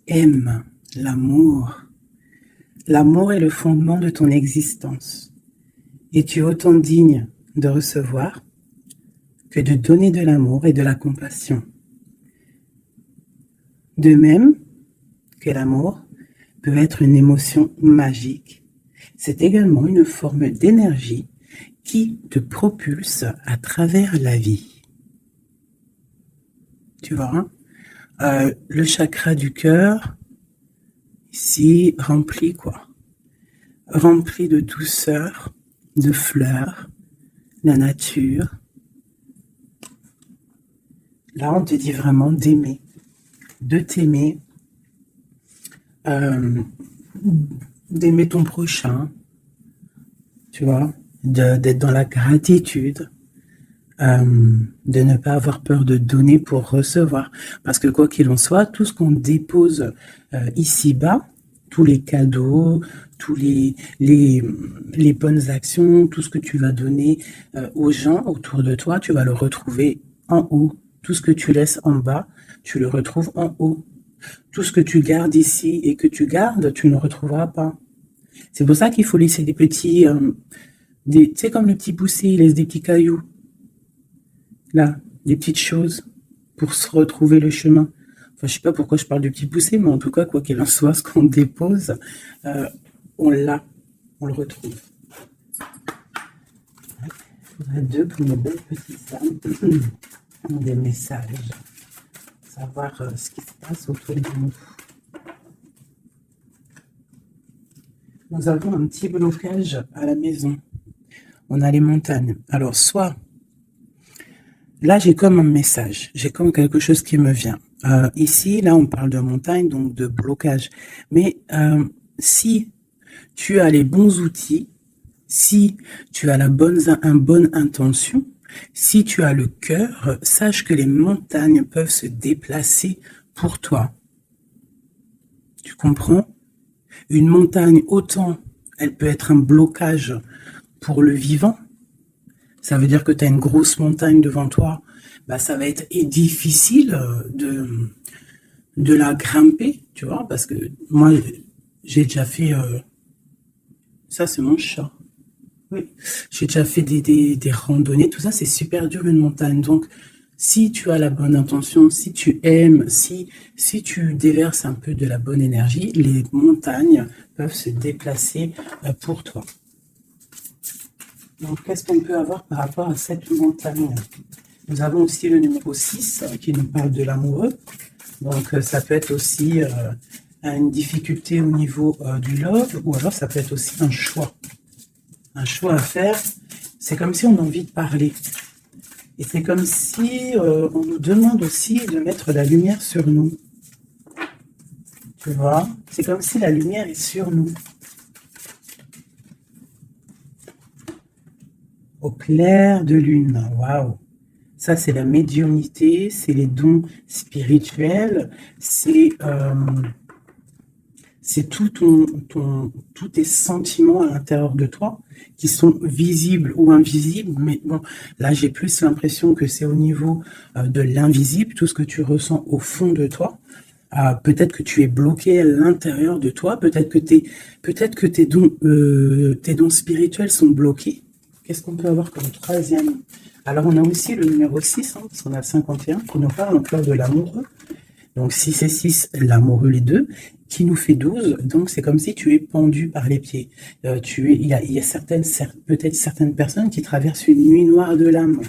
Aime l'amour. L'amour est le fondement de ton existence. Et tu es autant digne de recevoir que de donner de l'amour et de la compassion. De même que l'amour peut être une émotion magique, c'est également une forme d'énergie qui te propulse à travers la vie. Tu vois, le chakra du cœur, ici, rempli de douceur, de fleurs, la nature. Là, on te dit vraiment d'aimer, de t'aimer, d'aimer ton prochain, tu vois, d'être dans la gratitude, de ne pas avoir peur de donner pour recevoir. Parce que quoi qu'il en soit, tout ce qu'on dépose ici-bas, tous les cadeaux, tous les bonnes actions, tout ce que tu vas donner aux gens autour de toi, tu vas le retrouver en haut. Tout ce que tu laisses en bas, tu le retrouves en haut. Tout ce que tu gardes ici et que tu gardes, tu ne le retrouveras pas. C'est pour ça qu'il faut laisser des petits... tu sais, comme le petit poussé, il laisse des petits cailloux. Là, des petites choses pour se retrouver le chemin. Enfin, je sais pas pourquoi je parle du petit poussé, mais en tout cas, quoi qu'il en soit, ce qu'on dépose, on l'a, on le retrouve. Il faudrait deux pour nos belles petites âmes. Des messages. Savoir ce qui se passe autour de nous. Nous avons un petit blocage à la maison. On a les montagnes. Alors, soit, là, j'ai comme un message. J'ai comme quelque chose qui me vient. Ici, là, on parle de montagne, donc de blocage. Mais si tu as les bons outils, si tu as une bonne intention, si tu as le cœur, sache que les montagnes peuvent se déplacer pour toi. Tu comprends? Une montagne, autant elle peut être un blocage pour le vivant. Ça veut dire que tu as une grosse montagne devant toi. Bah, ça va être difficile de la grimper, tu vois, parce que moi, j'ai déjà fait... ça, c'est mon chat. Oui, j'ai déjà fait des randonnées, tout ça, c'est super dur une montagne. Donc, si tu as la bonne intention, si tu aimes, si tu déverses un peu de la bonne énergie, les montagnes peuvent se déplacer pour toi. Donc, qu'est-ce qu'on peut avoir par rapport à cette montagne? Nous avons aussi le numéro 6 qui nous parle de l'amoureux. Donc, ça peut être aussi une difficulté au niveau du love, ou alors ça peut être aussi un choix. Un choix à faire, c'est comme si on a envie de parler. Et c'est comme si on nous demande aussi de mettre la lumière sur nous. Tu vois? C'est comme si la lumière est sur nous. Au clair de lune. Waouh! Ça, c'est la médiumnité, c'est les dons spirituels, c'est tous tes sentiments à l'intérieur de toi qui sont visibles ou invisibles. Mais bon, là, j'ai plus l'impression que c'est au niveau de l'invisible, tout ce que tu ressens au fond de toi. Peut-être que tu es bloqué à l'intérieur de toi, peut-être que tes dons spirituels sont bloqués. Qu'est-ce qu'on peut avoir comme troisième? Alors, on a aussi le numéro 6, parce qu'on a 51, qui nous parle encore de l'amoureux. Donc 6 et 6, l'amoureux les deux, qui nous fait 12. Donc c'est comme si tu es pendu par les pieds. Il y a peut-être certaines personnes qui traversent une nuit noire de l'âme.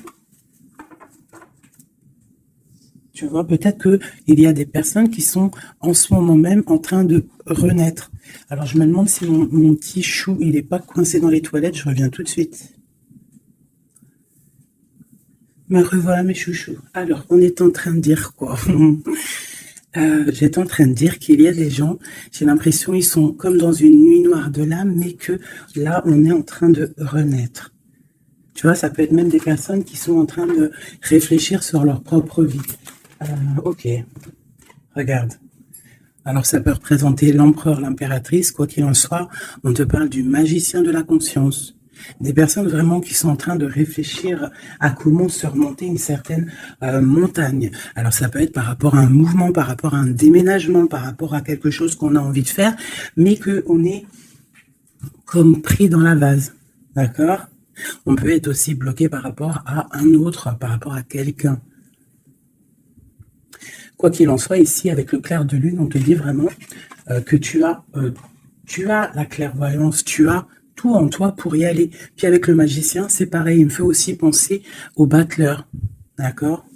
Tu vois, peut-être qu'il y a des personnes qui sont en ce moment même en train de renaître. Alors je me demande si mon petit chou, il n'est pas coincé dans les toilettes. Je reviens tout de suite. Me revoilà mes chouchous. Alors, on est en train de dire quoi? J'étais en train de dire qu'il y a des gens, j'ai l'impression ils sont comme dans une nuit noire de l'âme, mais que là, on est en train de renaître. Tu vois, ça peut être même des personnes qui sont en train de réfléchir sur leur propre vie. Ok, regarde. Alors, ça peut représenter l'empereur, l'impératrice, quoi qu'il en soit. On te parle du magicien de la conscience. Des personnes vraiment qui sont en train de réfléchir à comment surmonter une certaine montagne. Alors ça peut être par rapport à un mouvement, par rapport à un déménagement, par rapport à quelque chose qu'on a envie de faire, mais qu'on est comme pris dans la vase. D'accord? On peut être aussi bloqué par rapport à un autre, par rapport à quelqu'un. Quoi qu'il en soit, ici, avec le clair de lune, on te dit vraiment que tu as la clairvoyance, tu as tout en toi pour y aller. Puis avec le magicien, c'est pareil, il me fait aussi penser au battleur. D'accord?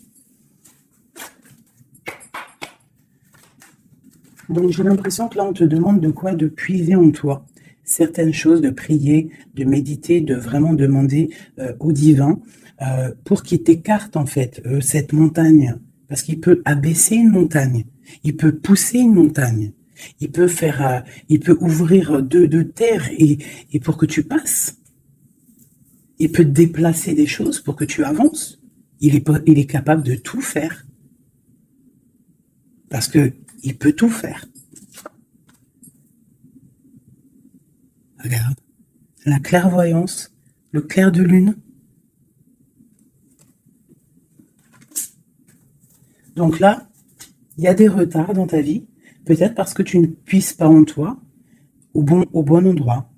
Donc j'ai l'impression que là, on te demande de quoi? De puiser en toi certaines choses, de prier, de méditer, de vraiment demander au divin pour qu'il t'écarte en fait cette montagne. Parce qu'il peut abaisser une montagne, il peut pousser une montagne, il peut faire, il peut ouvrir de terre et pour que tu passes. Il peut déplacer des choses pour que tu avances. Il est capable de tout faire. Parce que il peut tout faire. Regarde. La clairvoyance, le clair de lune. Donc là, il y a des retards dans ta vie, peut-être parce que tu ne puisses pas en toi au bon endroit.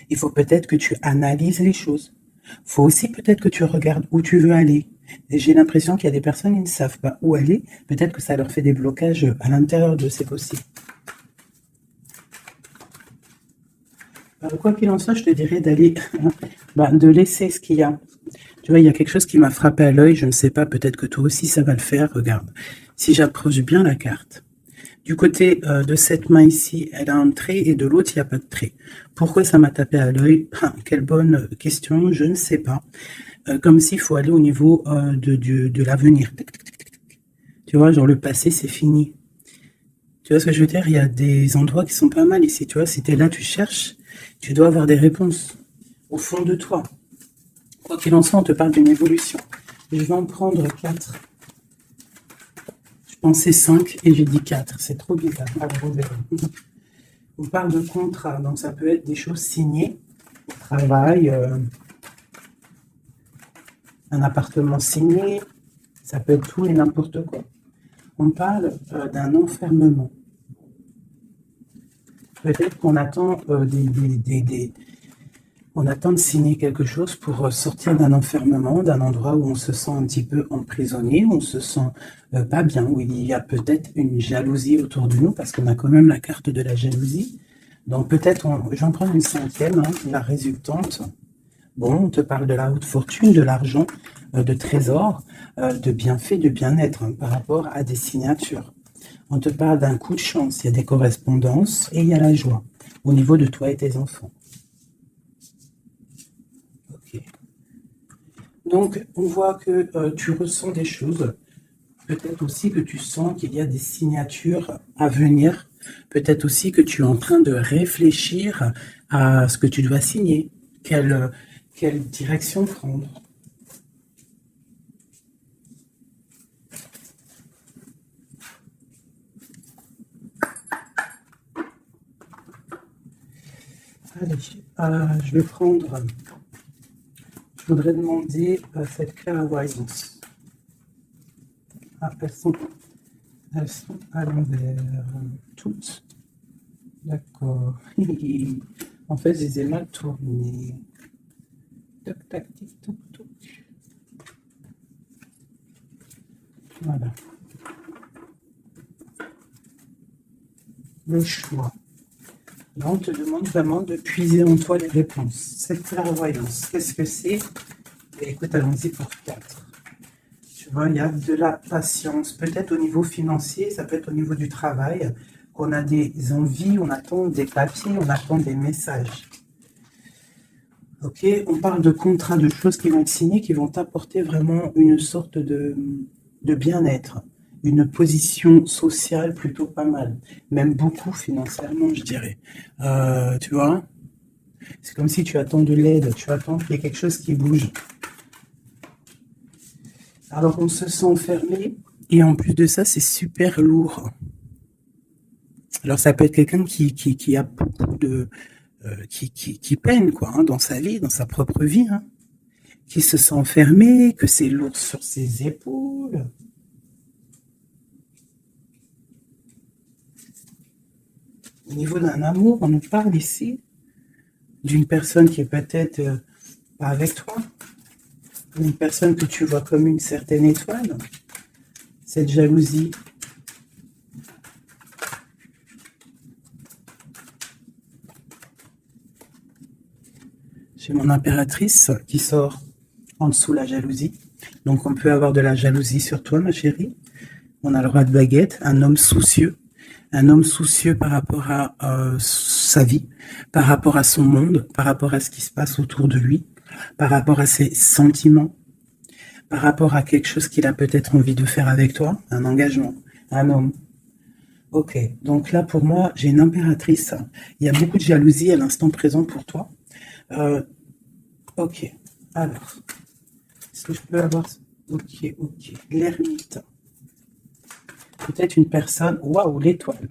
Il faut peut-être que tu analyses les choses. Il faut aussi peut-être que tu regardes où tu veux aller. Et j'ai l'impression qu'il y a des personnes qui ne savent pas où aller. Peut-être que ça leur fait des blocages à l'intérieur de ces possibles. Quoi qu'il en soit, je te dirais d'aller, de laisser ce qu'il y a. Tu vois, il y a quelque chose qui m'a frappé à l'œil, je ne sais pas, peut-être que toi aussi ça va le faire, regarde. Si j'approche bien la carte, du côté de cette main ici, elle a un trait et de l'autre, il n'y a pas de trait. Pourquoi ça m'a tapé à l'œil? Quelle bonne question, je ne sais pas. Comme s'il faut aller au niveau de l'avenir. Tu vois, genre le passé, c'est fini. Tu vois ce que je veux dire? Il y a des endroits qui sont pas mal ici, tu vois. Si tu es là, tu cherches, tu dois avoir des réponses au fond de toi. Quoi qu'il en soit, on te parle d'une évolution. Je vais en prendre 4. Je pensais 5 et j'ai dit 4. C'est trop bizarre. On parle de contrat, donc ça peut être des choses signées, au travail, un appartement signé, ça peut être tout et n'importe quoi. On parle d'un enfermement. Peut-être qu'on attend on attend de signer quelque chose pour sortir d'un enfermement, d'un endroit où on se sent un petit peu emprisonné, où on se sent pas bien, où il y a peut-être une jalousie autour de nous, parce qu'on a quand même la carte de la jalousie. Donc peut-être, j'en prends une 5e, la résultante. Bon, on te parle de la haute fortune, de l'argent, de trésors, de bienfaits, de bien-être par rapport à des signatures. On te parle d'un coup de chance, il y a des correspondances et il y a la joie au niveau de toi et tes enfants. Ok. Donc, on voit que tu ressens des choses. Peut-être aussi que tu sens qu'il y a des signatures à venir. Peut-être aussi que tu es en train de réfléchir à ce que tu dois signer. Quelle direction prendre? Allez, je vais prendre... Je voudrais demander cette clairvoyance. Elles sont à l'envers. Toutes. D'accord. En fait, je les ai mal tournées. Toc, tac, tic, toc, toc. Voilà. Le choix. Là, on te demande vraiment de puiser en toi les réponses. Cette clairvoyance, qu'est-ce que c'est? Écoute, allons-y pour 4. Tu vois, il y a de la patience. Peut-être au niveau financier, ça peut être au niveau du travail, qu'on a des envies, on attend des papiers, on attend des messages. Ok, on parle de contrats, de choses qui vont être signées, qui vont t'apporter vraiment une sorte de bien-être, une position sociale plutôt pas mal, même beaucoup financièrement, je dirais. Tu vois, c'est comme si tu attends de l'aide, tu attends qu'il y ait quelque chose qui bouge. Alors on se sent fermé, et en plus de ça, c'est super lourd. Alors ça peut être quelqu'un qui a beaucoup qui peine, quoi, hein, dans sa vie, dans sa propre vie, hein, qui se sent enfermé, que c'est lourd sur ses épaules. Au niveau d'un amour, on nous parle ici d'une personne qui est peut-être pas avec toi, une personne que tu vois comme une certaine étoile, cette jalousie. J'ai mon impératrice qui sort en dessous la jalousie. Donc on peut avoir de la jalousie sur toi, ma chérie. On a le roi de baguette, un homme soucieux par rapport à sa vie, par rapport à son monde, par rapport à ce qui se passe autour de lui, par rapport à ses sentiments, par rapport à quelque chose qu'il a peut-être envie de faire avec toi, un engagement, un homme. Ok, donc là pour moi, j'ai une impératrice. Il y a beaucoup de jalousie à l'instant présent pour toi. Ok, alors, est-ce que je peux avoir... Ok, l'ermite. Peut-être une personne... Waouh, l'étoile.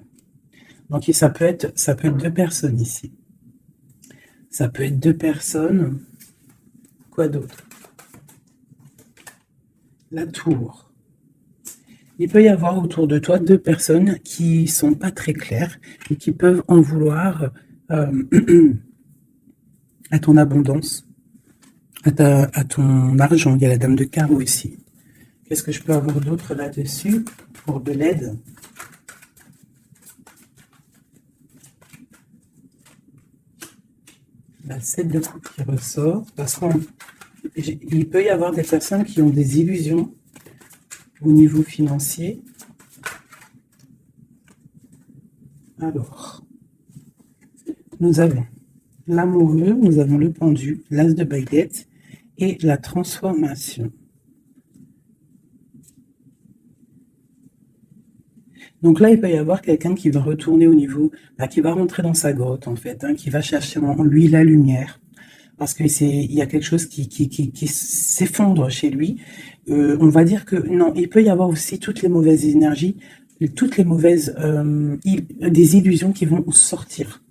Donc ça peut être deux personnes ici. Ça peut être deux personnes. Quoi d'autre? La tour. Il peut y avoir autour de toi deux personnes qui sont pas très claires et qui peuvent en vouloir à ton abondance, à ton argent. Il y a la dame de carreau ici. Qu'est-ce que je peux avoir d'autre là-dessus pour de l'aide? La 7 de coupe qui ressort, parce qu'il peut y avoir des personnes qui ont des illusions au niveau financier. Alors, nous avons l'amoureux, nous avons le pendu, l'as de baguette et la transformation. Donc là, il peut y avoir quelqu'un qui va retourner au niveau, qui va rentrer dans sa grotte en fait, hein, qui va chercher en lui la lumière, parce que il y a quelque chose qui s'effondre chez lui. On va dire que non, il peut y avoir aussi toutes les mauvaises énergies, toutes les mauvaises des illusions qui vont sortir.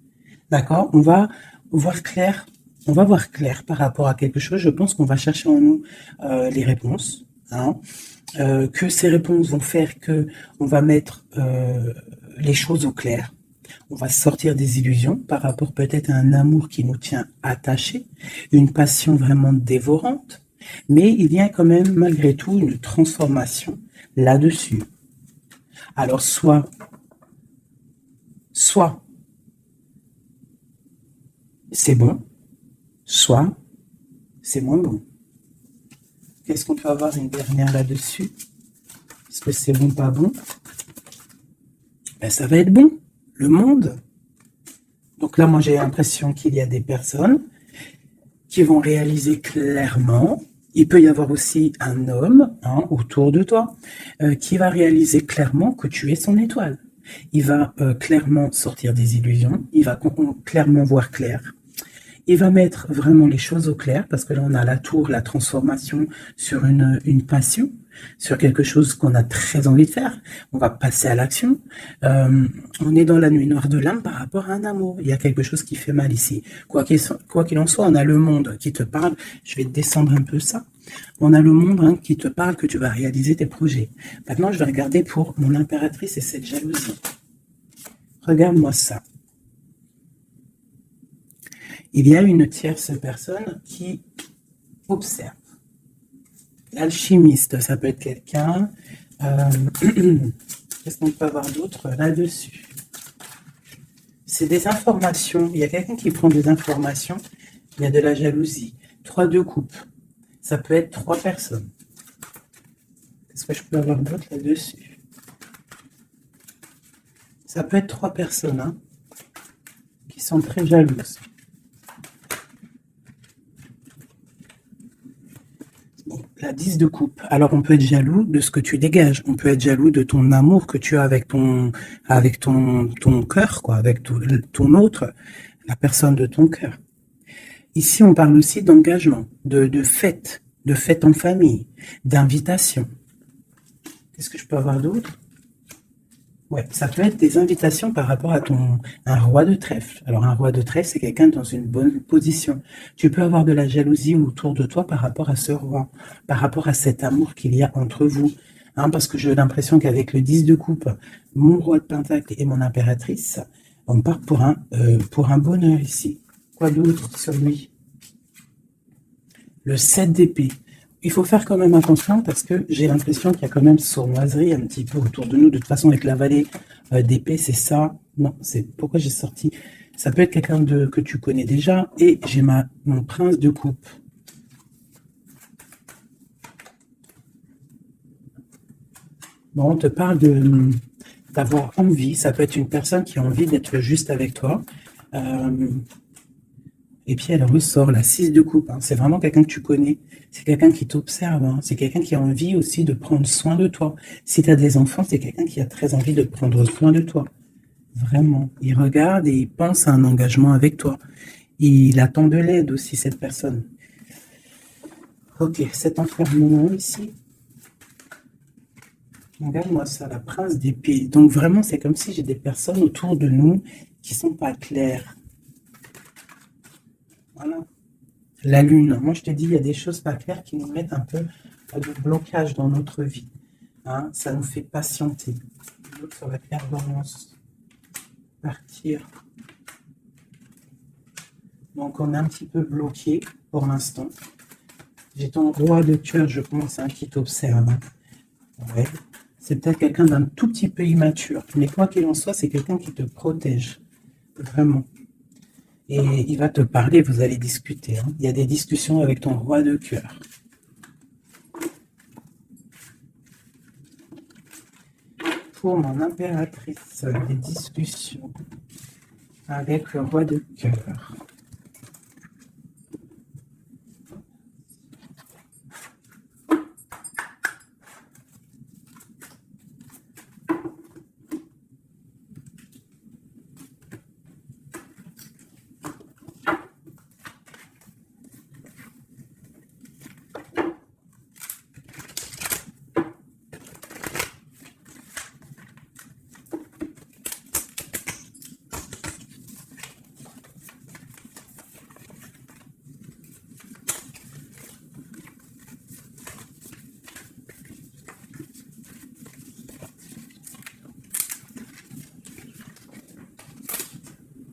D'accord? On va voir clair. On va voir clair par rapport à quelque chose. Je pense qu'on va chercher en nous les réponses. Hein. Que ces réponses vont faire que on va mettre les choses au clair. On va sortir des illusions par rapport peut-être à un amour qui nous tient attachés, une passion vraiment dévorante, mais il y a quand même malgré tout une transformation là-dessus. Alors soit c'est bon, soit c'est moins bon. Qu'est-ce qu'on peut avoir une dernière là-dessus? Est-ce que c'est bon, pas bon? Ben, ça va être bon. Le monde. Donc là, moi, j'ai l'impression qu'il y a des personnes qui vont réaliser clairement. Il peut y avoir aussi un homme autour de toi qui va réaliser clairement que tu es son étoile. Il va clairement sortir des illusions. Il va clairement voir clair. Il va mettre vraiment les choses au clair, parce que là, on a la tour, la transformation sur une passion, sur quelque chose qu'on a très envie de faire. On va passer à l'action. On est dans la nuit noire de l'âme par rapport à un amour. Il y a quelque chose qui fait mal ici. Quoi qu'il en soit, on a le monde qui te parle. Je vais descendre un peu ça. On a le monde qui te parle que tu vas réaliser tes projets. Maintenant, je vais regarder pour mon impératrice et cette jalousie. Regarde-moi ça. Il y a une tierce personne qui observe. L'alchimiste, ça peut être quelqu'un. Qu'est-ce qu'on peut avoir d'autre là-dessus? C'est des informations. Il y a quelqu'un qui prend des informations. Il y a de la jalousie. 3 de coupe. Ça peut être 3 personnes. Qu'est-ce que je peux avoir d'autre là-dessus? Ça peut être 3 personnes qui sont très jalouses. La 10 de coupe. Alors, on peut être jaloux de ce que tu dégages. On peut être jaloux de ton amour que tu as avec ton cœur, quoi, avec ton autre, la personne de ton cœur. Ici, on parle aussi d'engagement, de fête en famille, d'invitation. Qu'est-ce que je peux avoir d'autre? Ouais, ça peut être des invitations par rapport à un roi de trèfle. Alors, un roi de trèfle, c'est quelqu'un dans une bonne position. Tu peux avoir de la jalousie autour de toi par rapport à ce roi, par rapport à cet amour qu'il y a entre vous. Hein, parce que j'ai l'impression qu'avec le 10 de coupe, mon roi de pentacle et mon impératrice, on part pour un bonheur ici. Quoi d'autre sur lui? Le 7 d'épée. Il faut faire quand même attention parce que j'ai l'impression qu'il y a quand même sournoiserie un petit peu autour de nous. De toute façon, avec la vallée d'épée, c'est ça. Non, c'est pourquoi j'ai sorti. Ça peut être quelqu'un que tu connais déjà. Et j'ai mon prince de coupe. Bon, on te parle d'avoir envie. Ça peut être une personne qui a envie d'être juste avec toi. Et puis elle ressort la 6 de coupe. Hein. C'est vraiment quelqu'un que tu connais. C'est quelqu'un qui t'observe. Hein. C'est quelqu'un qui a envie aussi de prendre soin de toi. Si tu as des enfants, c'est quelqu'un qui a très envie de prendre soin de toi. Vraiment. Il regarde et il pense à un engagement avec toi. Il attend de l'aide aussi, cette personne. Ok, cet enfermement ici. Regarde-moi ça, la prince d'épée. Donc vraiment, c'est comme si j'ai des personnes autour de nous qui sont pas claires. Voilà. La lune, moi je te dis, il y a des choses pas claires qui nous mettent un peu de blocage dans notre vie. Hein, ça nous fait patienter. L'autre sur la clairvoyance. Partir. Donc on est un petit peu bloqué pour l'instant. J'ai ton roi de cœur, je pense, hein, qui t'observe. Hein. Ouais. C'est peut-être quelqu'un d'un tout petit peu immature. Mais quoi qu'il en soit, c'est quelqu'un qui te protège. Vraiment. Et il va te parler, vous allez discuter. Hein. Il y a des discussions avec ton roi de cœur. Pour mon impératrice, des discussions avec le roi de cœur.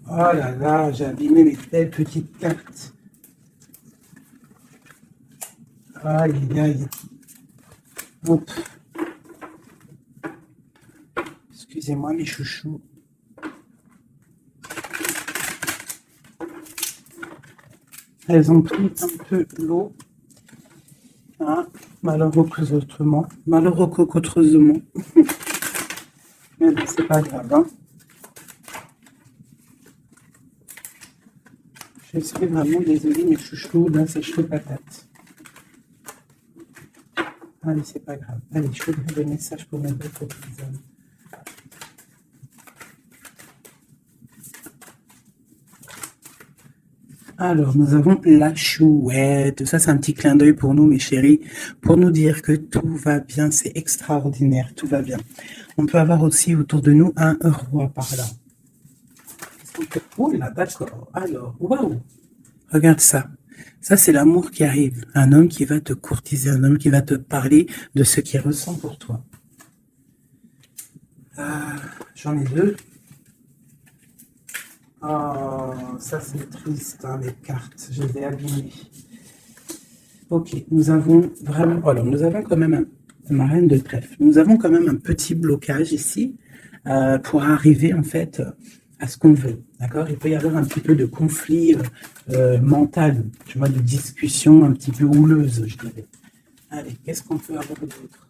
Oh là là, j'ai abîmé mes belles petites cartes. Aïe, aïe. Hop. Excusez-moi mes chouchous. Elles ont pris un peu l'eau. Hein, malheureusement. Malheureusement. Mais bon, c'est pas grave. Hein. Je suis vraiment désolée, mes chouchous. Là, c'est chaud patate. Allez, c'est pas grave. Allez, je voudrais des messages pour mes belles cotisans. Alors, nous avons la chouette. Ça, c'est un petit clin d'œil pour nous, mes chéris, pour nous dire que tout va bien. C'est extraordinaire, tout va bien. On peut avoir aussi autour de nous un roi par là. Oh là, d'accord. Alors, waouh. Regarde ça. Ça, c'est l'amour qui arrive. Un homme qui va te courtiser, un homme qui va te parler de ce qu'il ressent pour toi. J'en ai deux. Oh, ça c'est triste, hein, les cartes. Je les ai abîmées. Ok, nous avons vraiment... Alors, nous avons quand même ma reine de trèfle. Nous avons quand même un petit blocage ici pour arriver, en fait, à ce qu'on veut. D'accord? Il peut y avoir un petit peu de conflit mental, tu vois, de discussion un petit peu houleuse, je dirais. Allez, qu'est-ce qu'on peut avoir d'autre?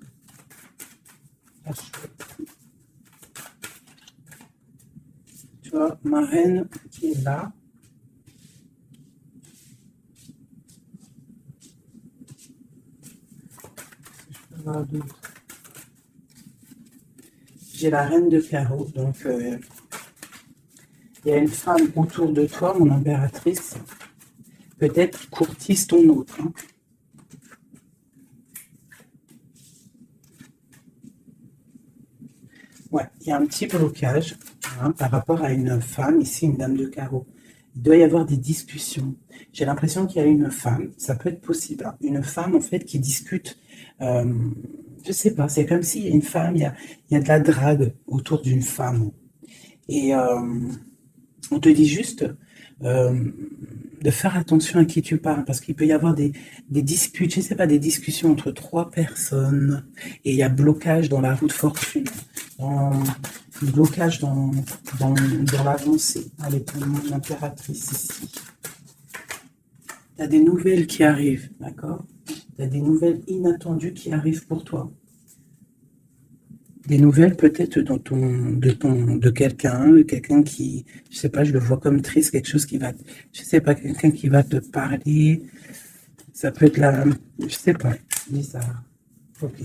Tu vois, ma reine qui est là. J'ai la reine de carreau, donc il y a une femme autour de toi, mon impératrice. Peut-être courtise ton autre. Hein. Ouais, il y a un petit blocage par rapport à une femme, ici une dame de carreau. Il doit y avoir des discussions. J'ai l'impression qu'il y a une femme, ça peut être possible, hein, une femme en fait qui discute, euh, je sais pas, c'est comme s'il y a une femme, il y a de la drague autour d'une femme. Et on te dit juste euh, de faire attention à qui tu parles, parce qu'il peut y avoir des disputes, je sais pas, des discussions entre trois personnes, et il y a blocage dans la roue de fortune, dans, blocage dans l'avancée. Allez, pour l'impératrice ici. Tu as des nouvelles qui arrivent, d'accord? Tu as des nouvelles inattendues qui arrivent pour toi. Des nouvelles peut-être de quelqu'un qui, je sais pas, je le vois comme triste, quelque chose qui va, je sais pas, quelqu'un qui va te parler. Ça peut être là, je sais pas, bizarre. Ok.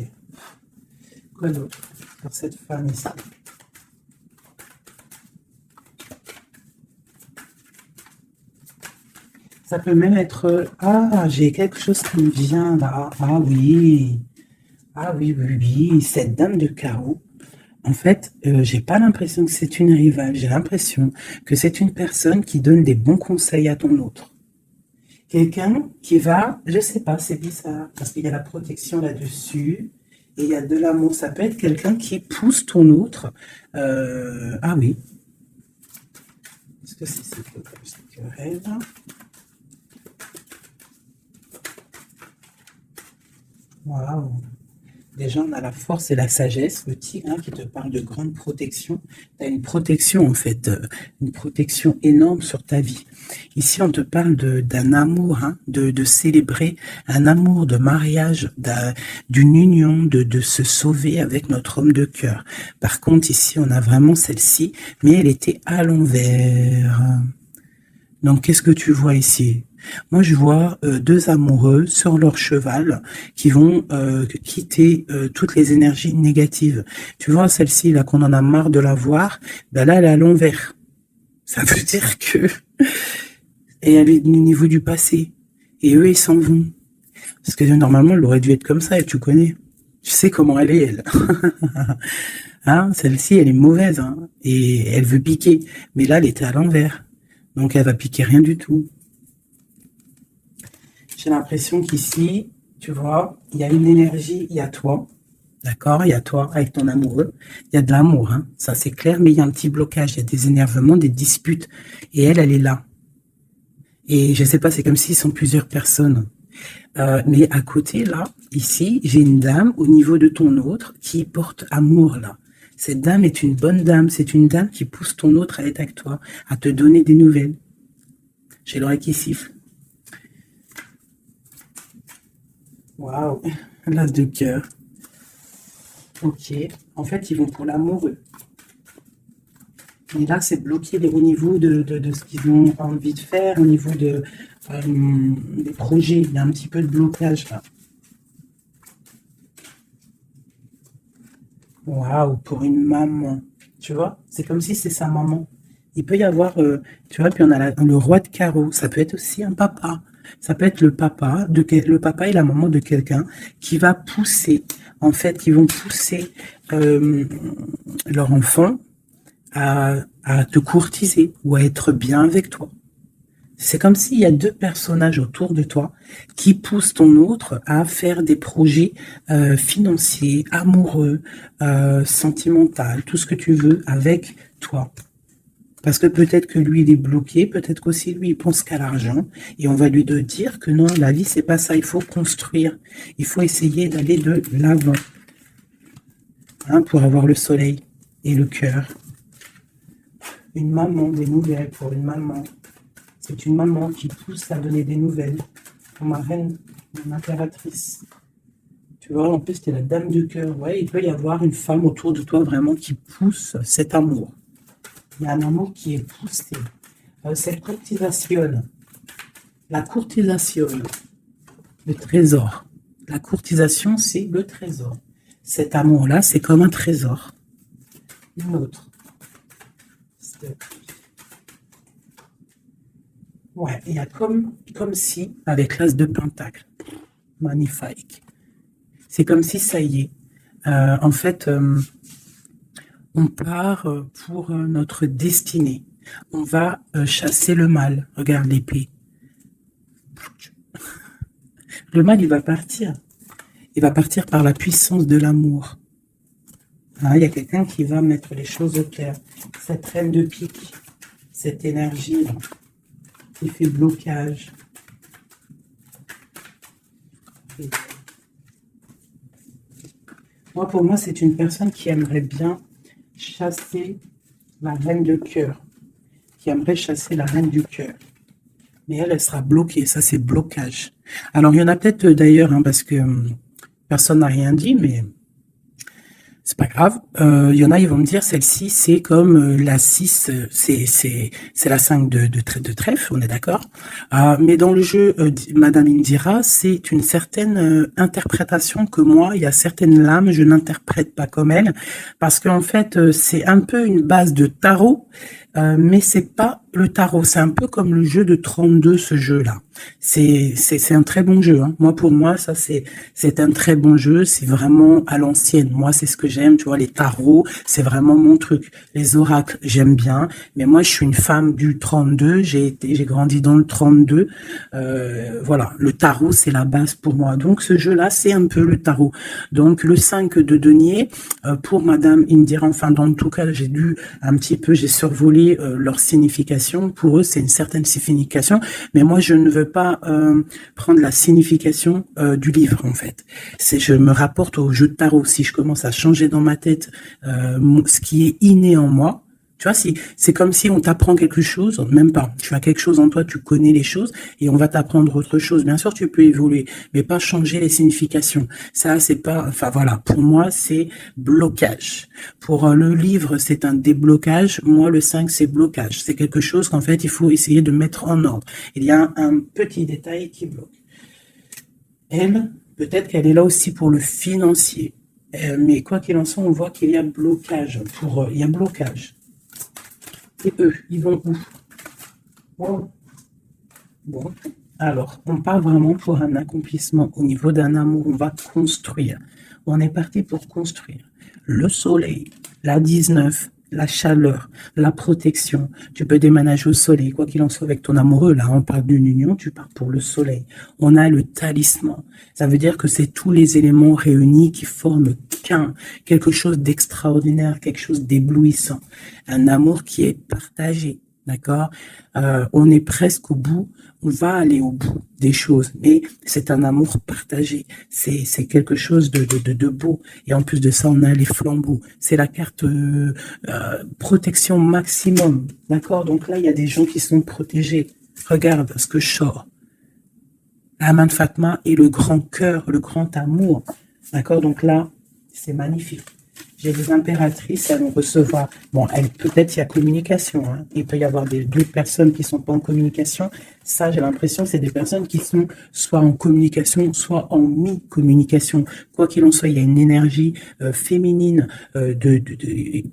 Quoi d'autre pour cette femme ici? Ça peut même être, ah, j'ai quelque chose qui me vient là. Ah oui. Ah oui, oui, oui, cette dame de carreau. En fait, j'ai pas l'impression que c'est une rivale, j'ai l'impression que c'est une personne qui donne des bons conseils à ton autre. Quelqu'un qui va, je sais pas, c'est bizarre, parce qu'il y a la protection là-dessus, et il y a de l'amour. Ça peut être quelqu'un qui pousse ton autre. Ah oui. Est-ce que c'est cette querelle? Waouh. Déjà, on a la force et la sagesse, le tigre qui te parle de grande protection. Tu as une protection, en fait, une protection énorme sur ta vie. Ici, on te parle d'un amour, de célébrer un amour de mariage, d'une union, de se sauver avec notre homme de cœur. Par contre, ici, on a vraiment celle-ci, mais elle était à l'envers. Donc, qu'est-ce que tu vois ici? Moi, je vois deux amoureux sur leur cheval qui vont quitter toutes les énergies négatives. Tu vois, celle-ci, là, qu'on en a marre de la voir, ben là, elle est à l'envers. Ça veut dire que... Et elle est au niveau du passé. Et eux, ils s'en vont. Parce que normalement, elle aurait dû être comme ça, et tu connais. Tu sais comment elle est, elle. Hein, celle-ci, elle est mauvaise, hein, et elle veut piquer. Mais là, elle était à l'envers. Donc, elle va piquer rien du tout. J'ai l'impression qu'ici, tu vois, il y a une énergie, il y a toi, d'accord? Il y a toi avec ton amoureux. Il y a de l'amour, hein, ça c'est clair, mais il y a un petit blocage, il y a des énervements, des disputes. Et elle est là. Et je sais pas, c'est comme s'ils sont plusieurs personnes. Mais à côté, là, ici, j'ai une dame au niveau de ton autre qui porte amour, là. Cette dame est une bonne dame. C'est une dame qui pousse ton autre à être avec toi, à te donner des nouvelles. J'ai l'oreille qui siffle. Waouh, l'as de cœur. Ok. En fait, ils vont pour l'amoureux. Mais là, c'est bloqué au niveau de ce qu'ils ont envie de faire, au niveau des projets. Il y a un petit peu de blocage là. Waouh, pour une maman. Tu vois, c'est comme si c'est sa maman. Il peut y avoir, tu vois, puis on a le roi de carreau. Ça peut être aussi un papa. Ça peut être le papa, le papa et la maman de quelqu'un qui va pousser, en fait, qui vont pousser leur enfant à te courtiser ou à être bien avec toi. C'est comme s'il y a deux personnages autour de toi qui poussent ton autre à faire des projets financiers, amoureux, sentimentaux, tout ce que tu veux avec toi. Parce que peut-être que lui, il est bloqué, peut-être qu'aussi lui, il pense qu'à l'argent, et on va lui dire que non, la vie, c'est pas ça, il faut construire, il faut essayer d'aller de l'avant, hein, pour avoir le soleil et le cœur. Une maman, des nouvelles pour une maman. C'est une maman qui pousse à donner des nouvelles pour ma reine, mon impératrice. Tu vois, en plus, tu es la dame du cœur. Ouais, il peut y avoir une femme autour de toi vraiment qui pousse cet amour. Il y a un amour qui est poussé. Cette courtisation, la courtisation, le trésor. La courtisation, c'est le trésor. Cet amour-là, c'est comme un trésor. Une autre. Ouais, il y a comme si, avec l'as de pentacle, magnifique. C'est comme si ça y est. En fait, On part pour notre destinée. On va chasser le mal. Regarde l'épée. Le mal, il va partir. Il va partir par la puissance de l'amour. Ah, il y a quelqu'un qui va mettre les choses au clair. Cette reine de pique, cette énergie qui fait blocage. Moi, pour moi, c'est une personne qui aimerait bien chasser la reine de cœur. Qui aimerait chasser la reine du cœur. Mais elle sera bloquée. Ça, c'est blocage. Alors, il y en a peut-être d'ailleurs, hein, parce que personne n'a rien dit, mais c'est pas grave. Il y en a, ils vont me dire, celle-ci, c'est comme la 6, c'est la 5 de trèfle, on est d'accord. Mais dans le jeu, Madame Indira, c'est une certaine interprétation que moi, il y a certaines lames, je n'interprète pas comme elle, parce qu'en fait, c'est un peu une base de tarot, mais c'est pas le tarot. C'est un peu comme le jeu de 32, ce jeu-là. C'est un très bon jeu, hein. Moi, pour moi, ça, c'est un très bon jeu. C'est vraiment à l'ancienne. Moi, c'est ce que j'aime. Tu vois, les tarots, c'est vraiment mon truc. Les oracles, j'aime bien. Mais moi, je suis une femme du 32. J'ai grandi dans le 32. Voilà. Le tarot, c'est la base pour moi. Donc, ce jeu-là, c'est un peu le tarot. Donc, le 5 de denier, pour Madame Indira, enfin, dans tout cas, j'ai survolé leur signification. Pour eux, c'est une certaine signification. Mais moi, je ne veux pas prendre la signification du livre, en fait. Je me rapporte au jeu de tarot. Si je commence à changer dans ma tête ce qui est inné en moi, tu vois, c'est comme si on t'apprend quelque chose, même pas. Tu as quelque chose en toi, tu connais les choses, et on va t'apprendre autre chose. Bien sûr, tu peux évoluer, mais pas changer les significations. Ça, c'est pas. Enfin voilà, pour moi, c'est blocage. Pour le livre, c'est un déblocage. Moi, le 5, c'est blocage. C'est quelque chose qu'en fait, il faut essayer de mettre en ordre. Il y a un petit détail qui bloque. Elle, peut-être qu'elle est là aussi pour le financier. Mais quoi qu'il en soit, on voit qu'il y a blocage. Il y a blocage. Et eux, ils vont où? Bon. Alors, on part vraiment pour un accomplissement au niveau d'un amour. On va construire. On est parti pour construire. Le soleil, la 19, la chaleur, la protection. Tu peux déménager au soleil, quoi qu'il en soit avec ton amoureux. Là, on parle d'une union, tu pars pour le soleil. On a le talisman. Ça veut dire que c'est tous les éléments réunis qui forment quelque chose d'extraordinaire, quelque chose d'éblouissant. Un amour qui est partagé. D'accord. On est presque au bout, on va aller au bout des choses, mais c'est un amour partagé, c'est quelque chose de beau, et en plus de ça, on a les flambeaux, c'est la carte protection maximum, d'accord. Donc là, il y a des gens qui sont protégés. Regarde ce que je sors. La main de Fatma et le grand cœur, le grand amour, d'accord. Donc là, c'est magnifique. J'ai des impératrices, elles vont recevoir. Bon, peut-être il y a communication. Hein. Il peut y avoir deux personnes qui sont pas en communication. Ça, j'ai l'impression, c'est des personnes qui sont soit en communication, soit en mi-communication. Quoi qu'il en soit, il y a une énergie féminine.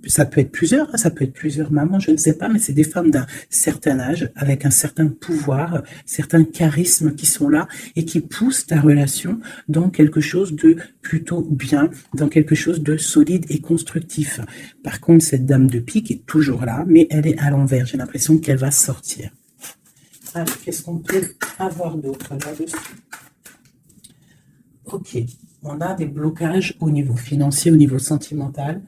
Ça peut être plusieurs, hein, ça peut être plusieurs mamans, je ne sais pas, mais c'est des femmes d'un certain âge, avec un certain pouvoir, certains charismes qui sont là et qui poussent ta relation dans quelque chose de plutôt bien, dans quelque chose de solide et constructif. Par contre, cette dame de pique est toujours là, mais elle est à l'envers. J'ai l'impression qu'elle va sortir. Alors, qu'est-ce qu'on peut avoir d'autre là-dessus? Ok, on a des blocages au niveau financier, au niveau sentimental,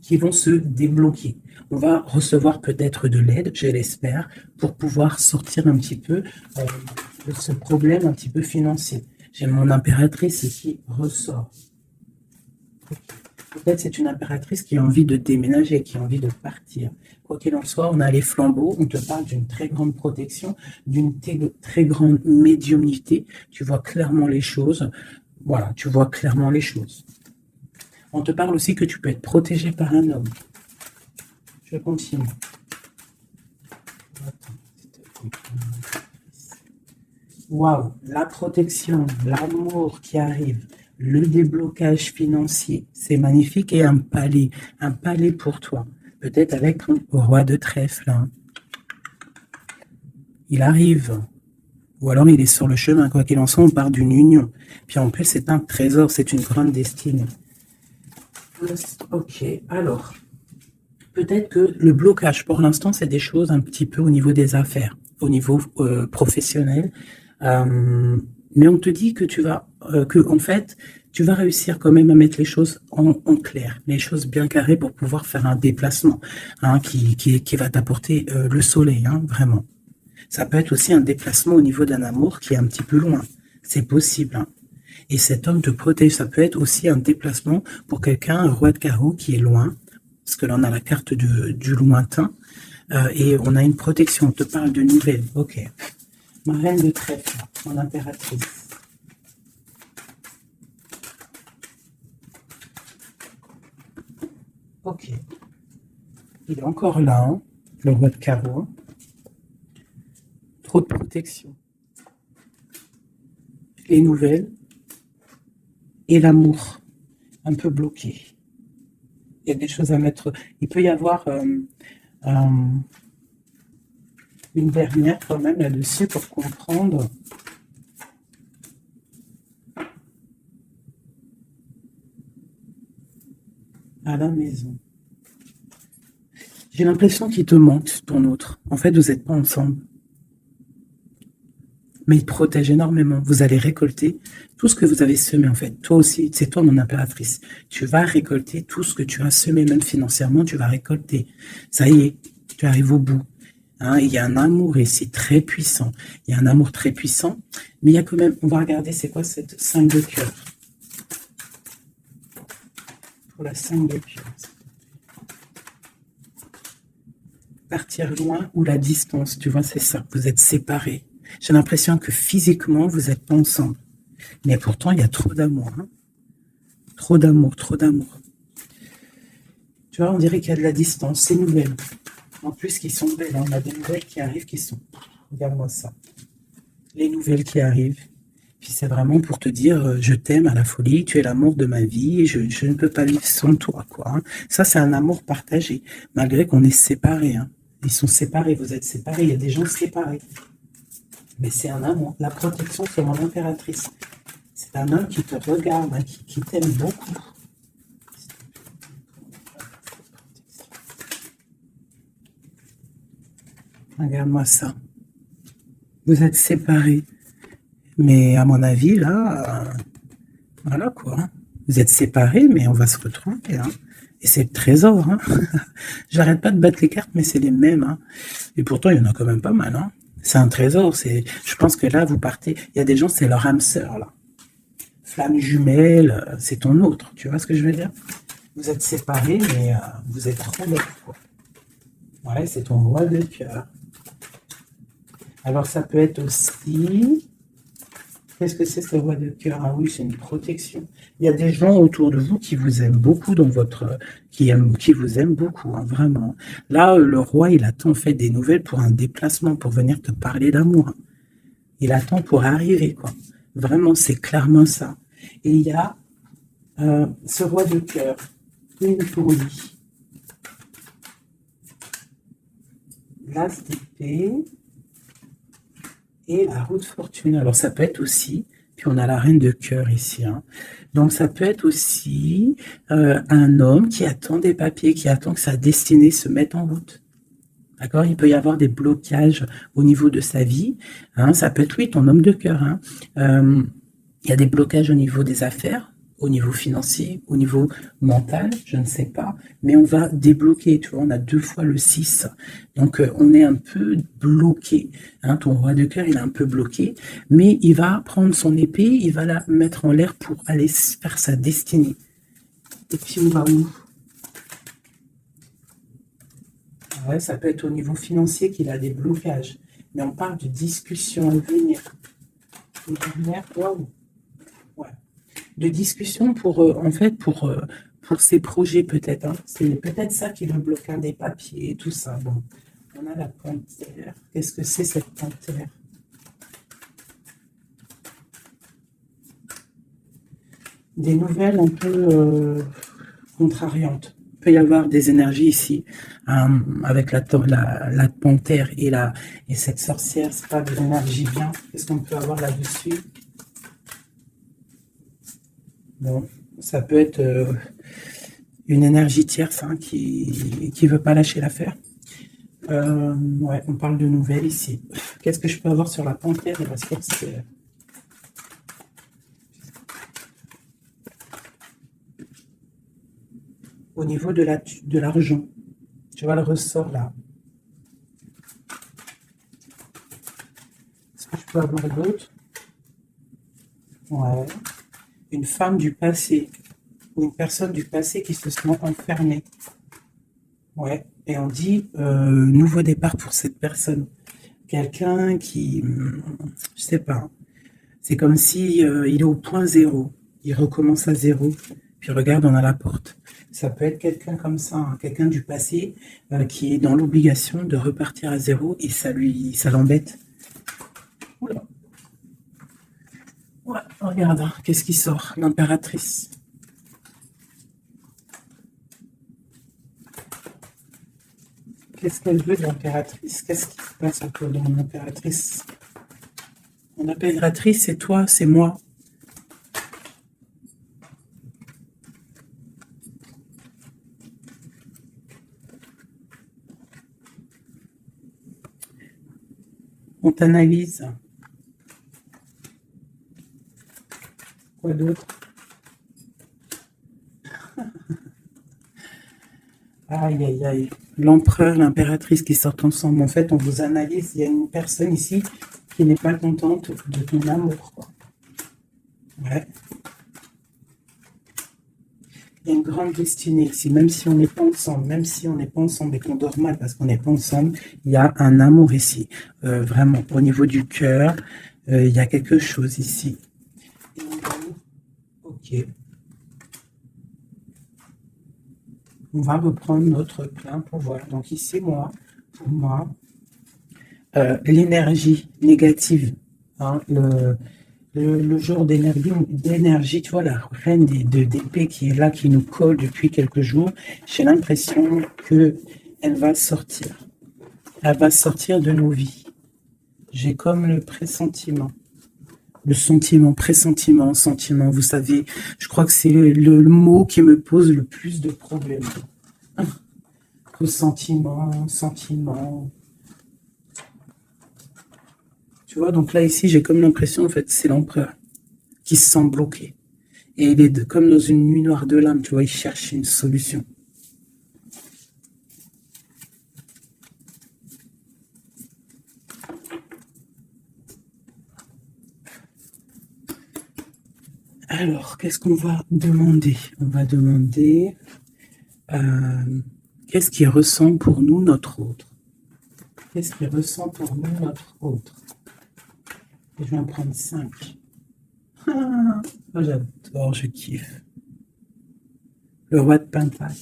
qui vont se débloquer. On va recevoir peut-être de l'aide, je l'espère, pour pouvoir sortir un petit peu de ce problème un petit peu financier. J'ai mon impératrice qui ressort. Peut-être c'est une impératrice qui a envie de déménager, qui a envie de partir. Quoi qu'il en soit, on a les flambeaux, on te parle d'une très grande protection, d'une très grande médiumnité. Tu vois clairement les choses. Voilà, tu vois clairement les choses. On te parle aussi que tu peux être protégé par un homme. Je continue. Waouh, la protection, l'amour qui arrive, le déblocage financier, c'est magnifique, et un palais pour toi. Peut-être avec ton roi de trèfle. Hein. Il arrive. Ou alors il est sur le chemin, quoi qu'il en soit, on part d'une union. Puis en plus, c'est un trésor, c'est une grande destinée. Ok, alors, peut-être que le blocage, pour l'instant, c'est des choses un petit peu au niveau des affaires, au niveau professionnel. Euh, mais on te dit que en fait, tu vas réussir quand même à mettre les choses en clair, les choses bien carrées pour pouvoir faire un déplacement, hein, qui va t'apporter le soleil, hein, vraiment. Ça peut être aussi un déplacement au niveau d'un amour qui est un petit peu loin. C'est possible, hein. Et cet homme te protège. Ça peut être aussi un déplacement pour quelqu'un, un roi de carreau qui est loin, parce que là on a la carte du lointain, et on a une protection. On te parle de nouvelles. Ok. Ma reine de trèfle, mon impératrice. Ok. Il est encore là, hein, le roi de carreau. Trop de protection. Les nouvelles et l'amour, un peu bloqué. Il y a des choses à mettre. Il peut y avoir une dernière quand même là-dessus pour comprendre. À la maison. J'ai l'impression qu'il te manque ton autre. En fait, vous n'êtes pas ensemble. Mais il te protège énormément. Vous allez récolter tout ce que vous avez semé, en fait. Toi aussi, c'est toi mon impératrice. Tu vas récolter tout ce que tu as semé, même financièrement, tu vas récolter. Ça y est, tu arrives au bout. Hein, il y a un amour ici très puissant. Il y a un amour très puissant, mais il y a quand même, on va regarder c'est quoi cette 5 de cœur. Pour la 5 de cœur. Partir loin ou la distance, tu vois, c'est ça. Vous êtes séparés. J'ai l'impression que physiquement, vous n'êtes pas ensemble. Mais pourtant, il y a trop d'amour. Hein. Trop d'amour, trop d'amour. Tu vois, on dirait qu'il y a de la distance. C'est nouvelle. En plus, qui sont belles. Hein. On a des nouvelles qui arrivent qui sont... Regarde-moi ça. Les nouvelles qui arrivent. Puis c'est vraiment pour te dire, je t'aime à la folie, tu es l'amour de ma vie, je ne peux pas vivre sans toi, quoi. Hein. Ça, c'est un amour partagé, malgré qu'on est séparés. Hein. Ils sont séparés, vous êtes séparés, il y a des gens séparés. Mais c'est un amour. La protection, c'est mon impératrice. C'est un homme qui te regarde, hein, qui t'aime beaucoup. Regarde-moi ça. Vous êtes séparés. Mais à mon avis, là, voilà quoi. Hein. Vous êtes séparés, mais on va se retrouver. Hein. Et c'est le trésor. Hein. J'arrête pas de battre les cartes, mais c'est les mêmes. Hein. Et pourtant, il y en a quand même pas mal. Hein. C'est un trésor. Je pense que là, vous partez. Il y a des gens, c'est leur âme sœur, là. Flamme jumelle, c'est ton autre. Tu vois ce que je veux dire? Vous êtes séparés, mais vous êtes trop belle, quoi. Ouais, c'est ton roi de cœur. Alors, ça peut être aussi... Qu'est-ce que c'est ce roi de cœur? Ah oui, c'est une protection. Il y a des gens autour de vous qui vous aiment beaucoup dans votre, qui vous aiment beaucoup, hein, vraiment. Là, le roi, il attend en fait des nouvelles pour un déplacement, pour venir te parler d'amour. Hein. Il attend pour arriver, quoi. Vraiment, c'est clairement ça. Et il y a ce roi de cœur, une pour lui. L'as d'épée et la roue de fortune. Alors ça peut être aussi, puis on a la reine de cœur ici. Hein. Donc ça peut être aussi un homme qui attend des papiers, qui attend que sa destinée se mette en route. D'accord? Il peut y avoir des blocages au niveau de sa vie. Hein. Ça peut être, oui, ton homme de cœur. Hein. Il y a des blocages au niveau des affaires, au niveau financier, au niveau mental, je ne sais pas, mais on va débloquer, tu vois, on a 2 fois le 6, donc on est un peu bloqué, hein, ton roi de cœur, il est un peu bloqué, mais il va prendre son épée, il va la mettre en l'air pour aller faire sa destinée. Et puis on va où? Ouais, ça peut être au niveau financier qu'il a des blocages, mais on parle de discussions à venir. Waouh! Ouais. De discussion pour, en fait, pour ses projets peut-être. Hein. C'est peut-être ça qui le bloque, hein, des papiers, tout ça. Bon, on a la panthère. Qu'est-ce que c'est cette panthère? Des nouvelles un peu contrariantes. Il peut y avoir des énergies ici, avec la panthère et cette sorcière, c'est pas de l'énergie bien. Qu'est-ce qu'on peut avoir là-dessus? Bon, ça peut être Une énergie tierce hein, qui veut pas lâcher l'affaire. Ouais, on parle de nouvelles ici. Qu'est-ce que je peux avoir sur la panthère et la sorcière? Au niveau de l'argent, tu vois le ressort là. Est-ce que je peux avoir d'autres? Ouais. Une femme du passé ou une personne du passé qui se sent enfermée. Ouais. Et on dit nouveau départ pour cette personne. Quelqu'un qui, je sais pas, c'est comme si il est au point zéro. Il recommence à zéro. Puis regarde, on a la porte. Ça peut être quelqu'un comme ça, hein, quelqu'un du passé qui est dans l'obligation de repartir à zéro et ça l'embête. Oula. Ouais, regarde, hein, qu'est-ce qui sort? L'impératrice. Qu'est-ce qu'elle veut de l'impératrice? Qu'est-ce qui se passe autour de l'impératrice? L'impératrice, c'est toi, c'est moi. On t'analyse. Quoi d'autre? Aïe, aïe, aïe. L'empereur, l'impératrice qui sortent ensemble. En fait, on vous analyse. Il y a une personne ici qui n'est pas contente de ton amour, quoi. Ouais. Il y a une grande destinée ici, même si on n'est pas ensemble, même si on n'est pas ensemble et qu'on dort mal parce qu'on n'est pas ensemble, il y a un amour ici. Vraiment, au niveau du cœur, il y a quelque chose ici. Ok. On va reprendre notre plein pouvoir. Donc ici, moi, pour moi, l'énergie négative, hein, le jour d'énergie, tu vois, la reine d'épée qui est là, qui nous colle depuis quelques jours, j'ai l'impression qu'elle va sortir. Elle va sortir de nos vies. J'ai comme le pressentiment. Le sentiment, pressentiment, sentiment, vous savez, je crois que c'est le mot qui me pose le plus de problèmes. Ressentiment, sentiment. Tu vois, donc là, ici, j'ai comme l'impression, en fait, c'est l'empereur qui se sent bloqué. Et il est comme dans une nuit noire de l'âme, tu vois, il cherche une solution. Alors, qu'est-ce qu'on va demander? On va demander qu'est-ce qui ressent pour nous notre autre? Qu'est-ce qui ressent pour nous notre autre? Et je vais en prendre 5. Ah, j'adore, je kiffe. Le roi de Pentacle.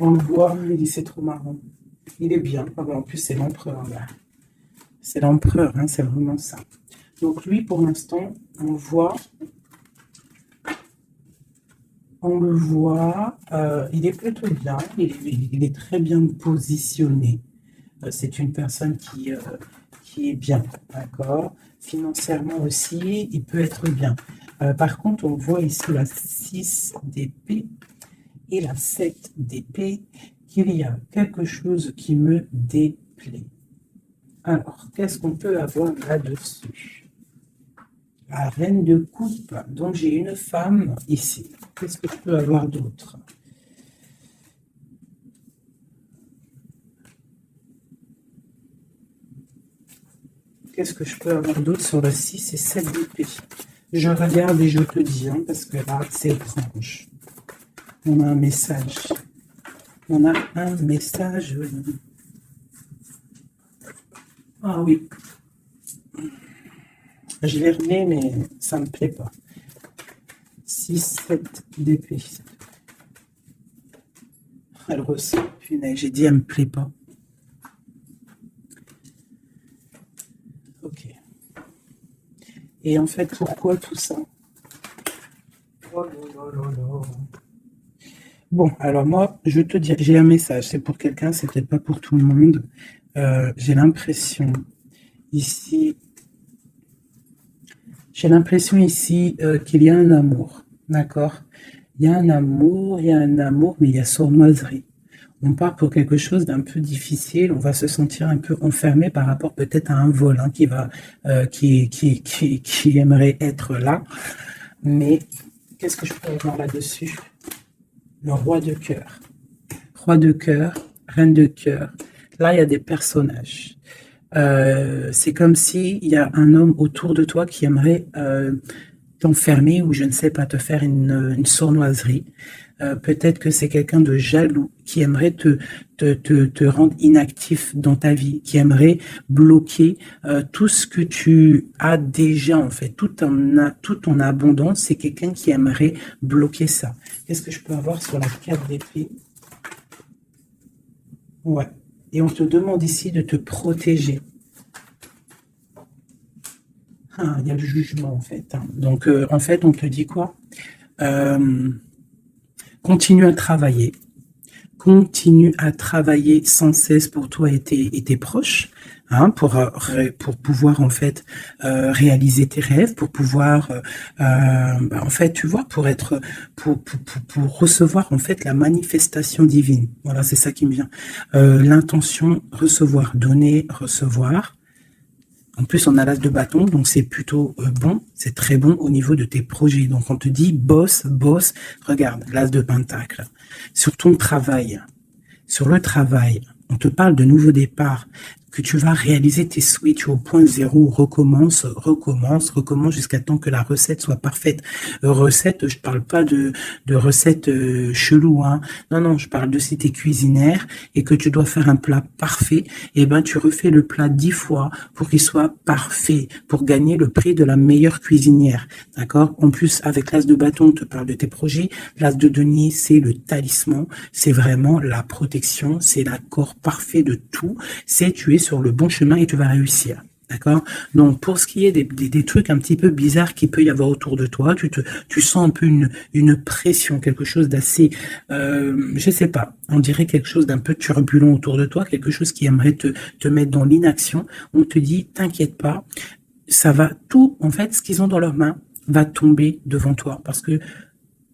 On le voit, il dit c'est trop marrant. Il est bien. Ah bon, en plus, c'est l'empereur. Là. C'est l'empereur, hein, c'est vraiment ça. Donc lui, pour l'instant, on le voit, il est plutôt bien, il est très bien positionné. C'est une personne qui est bien, d'accord. Financièrement aussi, il peut être bien. Par contre, on voit ici la 6 d'épée et la 7 d'épée, qu'il y a quelque chose qui me déplaît. Alors, qu'est-ce qu'on peut avoir là-dessus? La reine de coupe. Donc, j'ai une femme ici. Qu'est-ce que je peux avoir d'autre? Qu'est-ce que je peux avoir d'autre sur le 6 et 7 d'épée? Je regarde et je te dis, hein, parce que là, c'est étrange. On a un message. On a un message. Ah oui. Je l'ai remis, mais ça ne me plaît pas. 6, 7 d'épée. Elle ressent. Punaise, j'ai dit, elle me plaît pas. Ok. Et en fait, pourquoi tout ça? Oh là là là là. Bon, alors moi, je te dis, j'ai un message. C'est pour quelqu'un, c'est peut-être pas pour tout le monde. J'ai l'impression ici qu'il y a un amour, d'accord? Il y a un amour, il y a un amour, mais il y a sournoiserie. On part pour quelque chose d'un peu difficile, on va se sentir un peu enfermé par rapport peut-être à un vol hein, qui va, qui aimerait être là. Mais qu'est-ce que je peux avoir là-dessus? Le roi de cœur. Roi de cœur, reine de cœur. Là, il y a des personnages. C'est comme si il y a un homme autour de toi qui aimerait t'enfermer ou je ne sais pas, te faire une sournoiserie. Peut-être que c'est quelqu'un de jaloux qui aimerait te rendre inactif dans ta vie, qui aimerait bloquer tout ce que tu as déjà en fait, tout ton abondance. C'est quelqu'un qui aimerait bloquer ça. Qu'est-ce que je peux avoir sur la carte d'épée? Ouais. Et on te demande ici de te protéger. Ah, il y a le jugement en fait. Hein. Donc en fait, on te dit quoi? Continue à travailler. Continue à travailler sans cesse pour toi et tes proches, hein, pour pouvoir en fait réaliser tes rêves, pour pouvoir en fait tu vois pour recevoir en fait la manifestation divine. Voilà, c'est ça qui me vient. L'intention recevoir, donner, recevoir. En plus, on a l'as de bâton, donc c'est plutôt bon, c'est très bon au niveau de tes projets. Donc on te dit bosse, bosse, regarde, l'as de pentacle. Sur ton travail, sur le travail, on te parle de nouveau départ, que tu vas réaliser tes switches au point zéro, recommence, recommence, recommence jusqu'à temps que la recette soit parfaite. Recette, je parle pas de recette chelou, hein. Non, non, je parle de si t'es cuisinière et que tu dois faire un plat parfait, et ben tu refais le plat 10 fois pour qu'il soit parfait, pour gagner le prix de la meilleure cuisinière. D'accord? En plus, avec l'as de bâton, on te parle de tes projets. L'as de denier, c'est le talisman, c'est vraiment la protection, c'est l'accord parfait de tout. C'est tu es sur le bon chemin et tu vas réussir. D'accord? Donc, pour ce qui est des trucs un petit peu bizarres qu'il peut y avoir autour de toi, tu sens un peu une pression, quelque chose d'assez, je sais pas, on dirait quelque chose d'un peu turbulent autour de toi, quelque chose qui aimerait te mettre dans l'inaction. On te dit, t'inquiète pas, ça va tout, en fait, ce qu'ils ont dans leurs mains va tomber devant toi parce que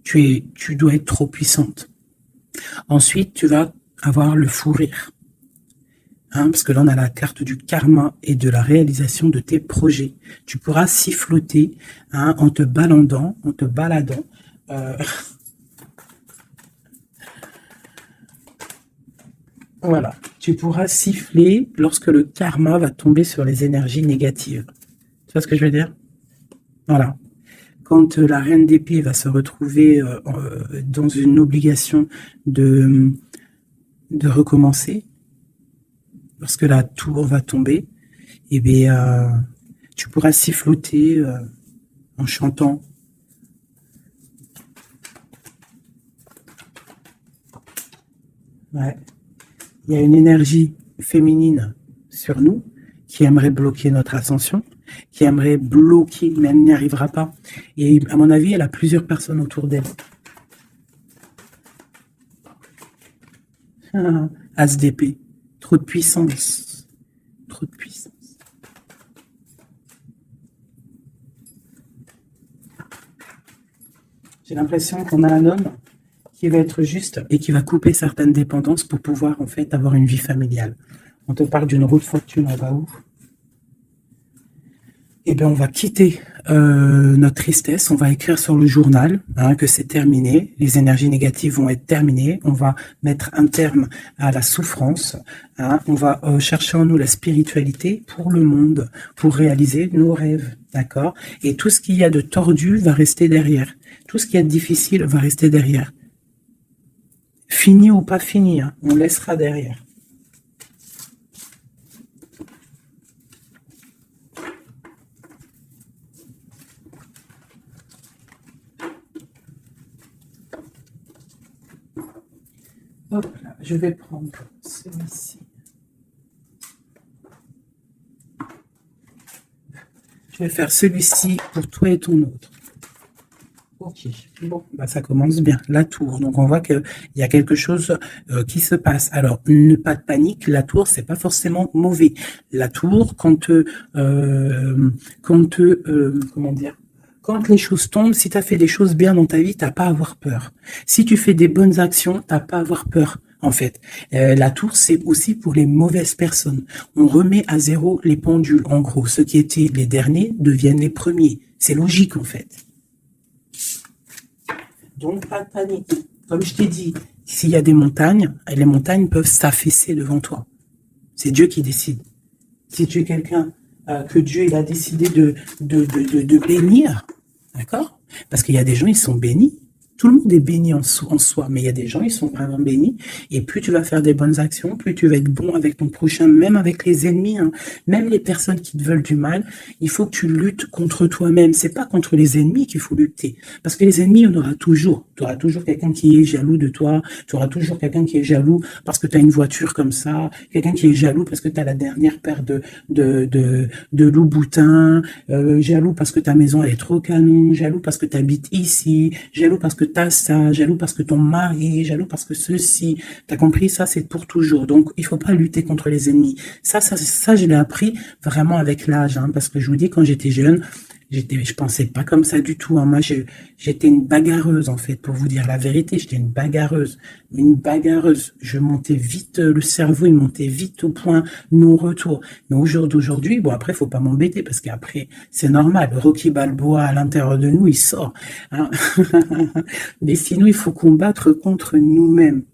tu dois être trop puissante. Ensuite, tu vas avoir le fou rire. Hein, parce que là, on a la carte du karma et de la réalisation de tes projets. Tu pourras siffloter hein, en te baladant, voilà. Tu pourras siffler lorsque le karma va tomber sur les énergies négatives. Tu vois ce que je veux dire? Voilà. Quand la reine d'épée va se retrouver dans une obligation de recommencer, lorsque la tour va tomber, eh bien, tu pourras siffloter en chantant. Ouais. Il y a une énergie féminine sur nous qui aimerait bloquer notre ascension, qui aimerait bloquer, mais elle n'y arrivera pas. Et à mon avis, elle a plusieurs personnes autour d'elle. As d'épée. Trop de puissance. Trop de puissance. J'ai l'impression qu'on a un homme qui va être juste et qui va couper certaines dépendances pour pouvoir en fait avoir une vie familiale. On te parle d'une route fortune, on va où? Eh bien, on va quitter notre tristesse, on va écrire sur le journal hein, que c'est terminé, les énergies négatives vont être terminées, on va mettre un terme à la souffrance, hein, on va chercher en nous la spiritualité pour le monde, pour réaliser nos rêves, d'accord? Et tout ce qu'il y a de tordu va rester derrière, tout ce qu'il y a de difficile va rester derrière. Fini ou pas fini, hein, on laissera derrière. Hop là, je vais prendre celui-ci. Je vais faire celui-ci pour toi et ton autre. Ok, bon, bah ça commence bien. La tour, donc on voit qu'il y a quelque chose qui se passe. Alors, pas de panique, la tour, c'est pas forcément mauvais. La tour, comment dire, Quand les choses tombent, si tu as fait des choses bien dans ta vie, t'as pas à avoir peur. Si tu fais des bonnes actions, t'as pas à avoir peur. En fait, la tour, c'est aussi pour les mauvaises personnes. On remet à zéro les pendules. En gros, ceux qui étaient les derniers deviennent les premiers. C'est logique, en fait. Donc, pas de panique. Comme je t'ai dit, s'il y a des montagnes, les montagnes peuvent s'affaisser devant toi. C'est Dieu qui décide. Si tu es quelqu'un que Dieu il a décidé de bénir, d'accord? Parce qu'il y a des gens, ils sont bénis. Tout le monde est béni en soi, mais il y a des gens, ils sont vraiment bénis. Et plus tu vas faire des bonnes actions, plus tu vas être bon avec ton prochain, même avec les ennemis, hein, même les personnes qui te veulent du mal. Il faut que tu luttes contre toi-même. C'est pas contre les ennemis qu'il faut lutter. Parce que les ennemis, on aura toujours. Tu auras toujours quelqu'un qui est jaloux de toi. Tu auras toujours quelqu'un qui est jaloux parce que tu as une voiture comme ça. Quelqu'un qui est jaloux parce que tu as la dernière paire de Louboutin. Jaloux parce que ta maison elle est trop canon. Jaloux parce que tu habites ici. Jaloux parce que t'as ça, jaloux parce que ton mari, jaloux parce que ceci, t'as compris, ça c'est pour toujours. Donc il faut pas lutter contre les ennemis. Ça je l'ai appris vraiment avec l'âge, hein, parce que je vous dis quand j'étais jeune, je pensais pas comme ça du tout. Hein. Moi j'étais une bagarreuse en fait, pour vous dire la vérité, j'étais une bagarreuse, Je montais vite, le cerveau il montait vite au point non-retour. Mais au jour d'aujourd'hui, bon après faut pas m'embêter parce qu'après c'est normal, Rocky Balboa à l'intérieur de nous il sort. Hein. Mais sinon il faut combattre contre nous-mêmes.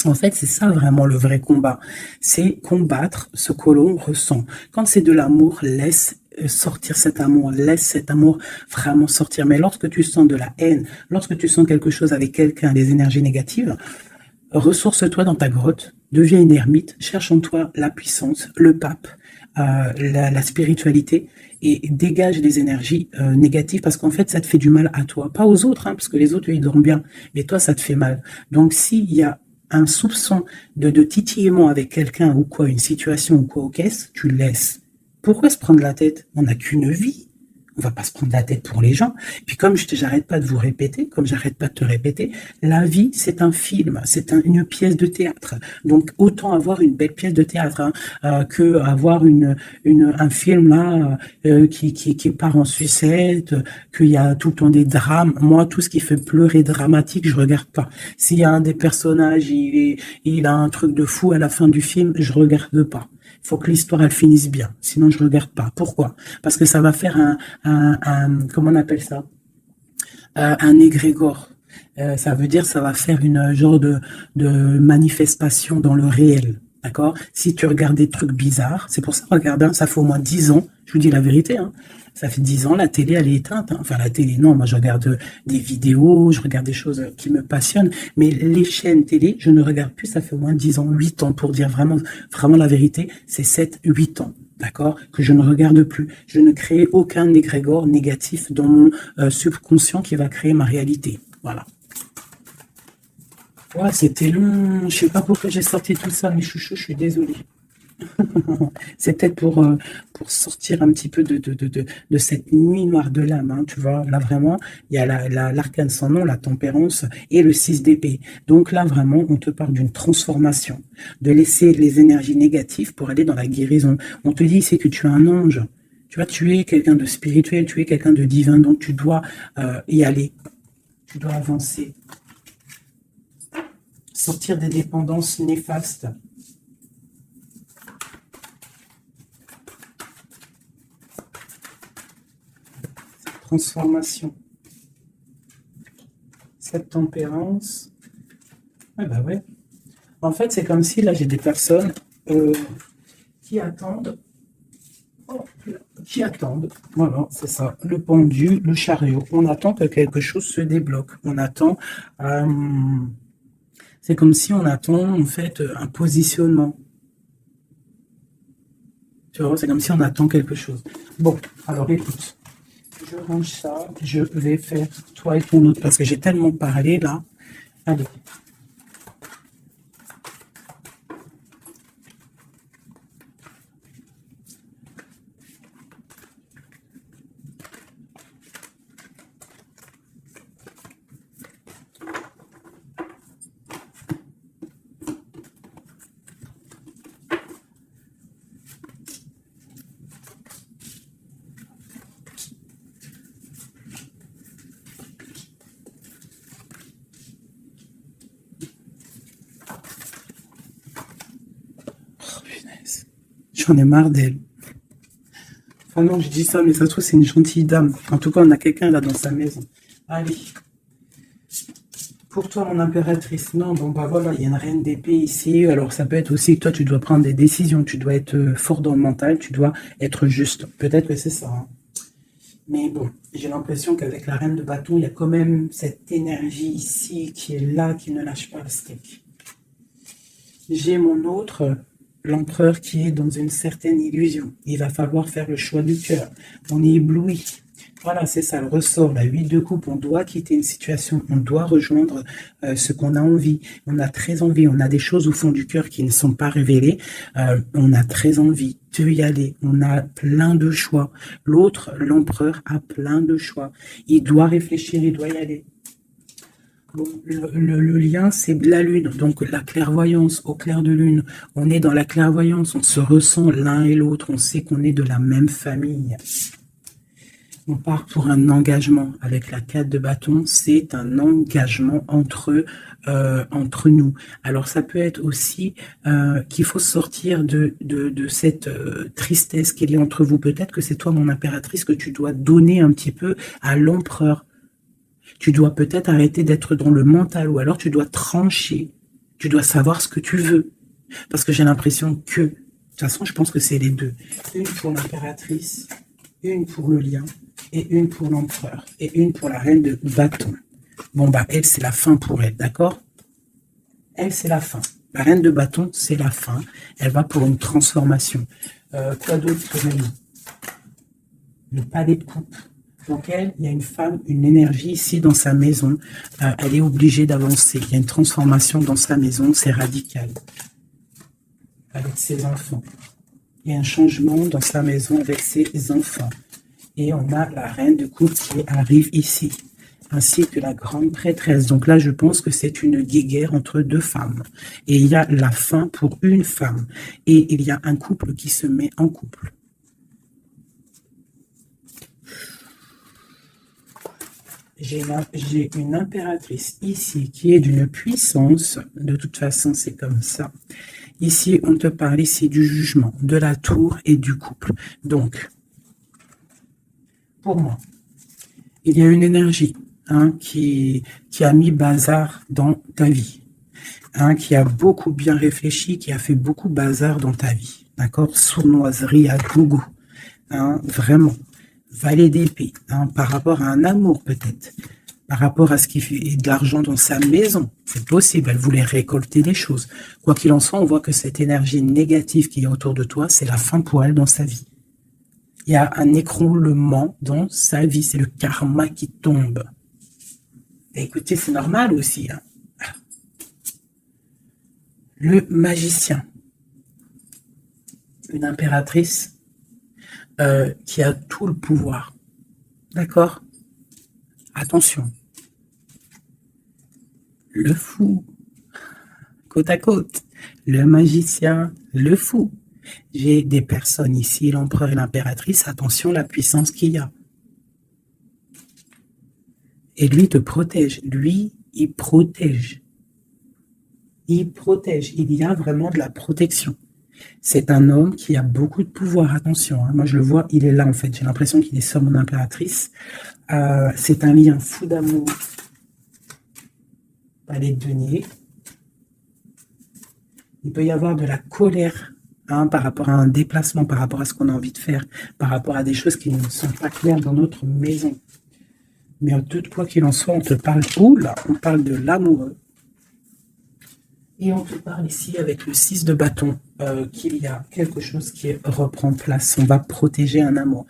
En fait, c'est ça vraiment le vrai combat. C'est combattre ce que l'on ressent. Quand c'est de l'amour, laisse sortir cet amour, laisse cet amour vraiment sortir. Mais lorsque tu sens de la haine, lorsque tu sens quelque chose avec quelqu'un, des énergies négatives, ressource-toi dans ta grotte, deviens une ermite, cherche en toi la puissance, le pape, la spiritualité, et dégage des énergies négatives parce qu'en fait ça te fait du mal à toi, pas aux autres, hein, parce que les autres ils dorment bien, mais toi ça te fait mal. Donc s'il y a un soupçon de titillement avec quelqu'un ou quoi, une situation ou quoi, caisse, tu le laisses. Pourquoi se prendre la tête? On n'a qu'une vie. On va pas se prendre la tête pour les gens. Puis comme j'arrête pas de vous répéter, comme j'arrête pas de te répéter, la vie c'est un film, c'est une pièce de théâtre. Donc autant avoir une belle pièce de théâtre hein, que avoir un film là qui part en sucette, qu'il y a tout le temps des drames. Moi tout ce qui fait pleurer dramatique, je regarde pas. S'il y a un des personnages, il a un truc de fou à la fin du film, je regarde pas. Il faut que l'histoire elle finisse bien, sinon je regarde pas. Pourquoi? Parce que ça va faire comment on appelle ça? Un égrégore. Ça veut dire ça va faire une genre de manifestation dans le réel. D'accord? Si tu regardes des trucs bizarres, c'est pour ça, regarde, hein, ça fait au moins 10 ans, je vous dis la vérité, hein, ça fait 10 ans, la télé, elle est éteinte. Hein. Enfin, la télé, non, moi je regarde des vidéos, je regarde des choses qui me passionnent, mais les chaînes télé, je ne regarde plus, ça fait au moins 10 ans, 8 ans, pour dire vraiment, vraiment la vérité, c'est 7, 8 ans. D'accord? Que je ne regarde plus. Je ne crée aucun égrégore négatif dans mon subconscient qui va créer ma réalité. Voilà. Ouais, c'était long. Je sais pas pourquoi j'ai sorti tout ça, mes chouchous, je suis désolée. C'est peut-être pour sortir un petit peu de cette nuit noire de l'âme, hein, tu vois. Là, vraiment, il y a l'arcane sans nom, la tempérance et le 6 d'épée. Donc là, vraiment, on te parle d'une transformation, de laisser les énergies négatives pour aller dans la guérison. On te dit, c'est que tu es un ange. Tu vois, tu es quelqu'un de spirituel, tu es quelqu'un de divin, donc tu dois y aller. Tu dois avancer. Sortir des dépendances néfastes. Transformation. Cette tempérance. Ah bah ouais. En fait, c'est comme si là, j'ai des personnes qui attendent. Oh, qui attendent. Voilà, c'est ça. Le pendu, le chariot. On attend que quelque chose se débloque. On attend. C'est comme si on attend, en fait, un positionnement. Tu vois, c'est comme si on attend quelque chose. Bon, alors écoute. Je range ça, je vais faire toi et ton autre parce que j'ai tellement parlé là. Allez. J'en ai marre d'elle. Enfin non, je dis ça, mais ça se trouve, c'est une gentille dame. En tout cas, on a quelqu'un là dans sa maison. Allez. Pour toi, mon impératrice, non, bon bah voilà, il y a une reine d'épée ici. Alors ça peut être aussi que toi, tu dois prendre des décisions. Tu dois être fort dans le mental, tu dois être juste. Peut-être que c'est ça, hein. Mais bon, j'ai l'impression qu'avec la reine de bâton, il y a quand même cette énergie ici qui est là, qui ne lâche pas le steak. J'ai mon autre, l'empereur, qui est dans une certaine illusion. Il va falloir faire le choix du cœur. On est ébloui. Voilà, c'est ça le ressort, la 8 de coupe. On doit quitter une situation, on doit rejoindre ce qu'on a envie. On a très envie, on a des choses au fond du cœur qui ne sont pas révélées. On a très envie de y aller. On a plein de choix. L'autre, l'empereur, a plein de choix. Il doit réfléchir, il doit y aller. Bon, le lien, c'est la lune, donc la clairvoyance, au clair de lune. On est dans la clairvoyance, on se ressent l'un et l'autre, on sait qu'on est de la même famille. On part pour un engagement. Avec la 4 de bâton, c'est un engagement entre nous. Alors ça peut être aussi qu'il faut sortir de cette tristesse qu'il y a entre vous. Peut-être que c'est toi, mon impératrice, que tu dois donner un petit peu à l'empereur. Tu dois peut-être arrêter d'être dans le mental, ou alors tu dois trancher. Tu dois savoir ce que tu veux. Parce que j'ai l'impression que, de toute façon, je pense que c'est les deux. Une pour l'impératrice, une pour le lien, et une pour l'empereur, et une pour la reine de bâton. Bon, bah, elle, c'est la fin pour elle, d'accord? Elle, c'est la fin. La reine de bâton, c'est la fin. Elle va pour une transformation. Quoi d'autre que même? Le palais de coupe. Donc elle, il y a une femme, une énergie ici dans sa maison. Elle est obligée d'avancer. Il y a une transformation dans sa maison, c'est radical. Avec ses enfants. Il y a un changement dans sa maison avec ses enfants. Et on a la reine de coupe qui arrive ici, ainsi que la grande prêtresse. Donc là, je pense que c'est une guéguerre entre deux femmes. Et il y a la fin pour une femme. Et il y a un couple qui se met en couple. J'ai une impératrice ici qui est d'une puissance. De toute façon, c'est comme ça. Ici, on te parle ici du jugement, de la tour et du couple. Donc, pour moi, il y a une énergie qui a mis bazar dans ta vie, qui a beaucoup bien réfléchi, qui a fait beaucoup bazar dans ta vie, d'accord? Sournoiserie à gogo, vraiment, valet d'épée, par rapport à un amour peut-être, par rapport à ce qui fait de l'argent dans sa maison, c'est possible, elle voulait récolter des choses. Quoi qu'il en soit, on voit que cette énergie négative qui est autour de toi, c'est la fin pour elle dans sa vie. Il y a un écroulement dans sa vie, c'est le karma qui tombe. Et écoutez, c'est normal aussi. Le magicien, une impératrice qui a tout le pouvoir. D'accord? Attention. Le fou, côte à côte. Le magicien, le fou. J'ai des personnes ici, l'empereur et l'impératrice, attention la puissance qu'il y a. Et lui te protège. Lui, il protège. Il protège. Il y a vraiment de la protection. C'est un homme qui a beaucoup de pouvoir. Attention, moi je le vois, il est là en fait. J'ai l'impression qu'il est sur mon impératrice. C'est un lien fou d'amour. Palais de denier. Il peut y avoir de la colère par rapport à un déplacement, par rapport à ce qu'on a envie de faire, par rapport à des choses qui ne sont pas claires dans notre maison. Mais en tout quoi qu'il en soit, on te parle on parle de l'amoureux. Et on te parle ici avec le 6 de bâton qu'il y a quelque chose qui reprend place. On va protéger un amour.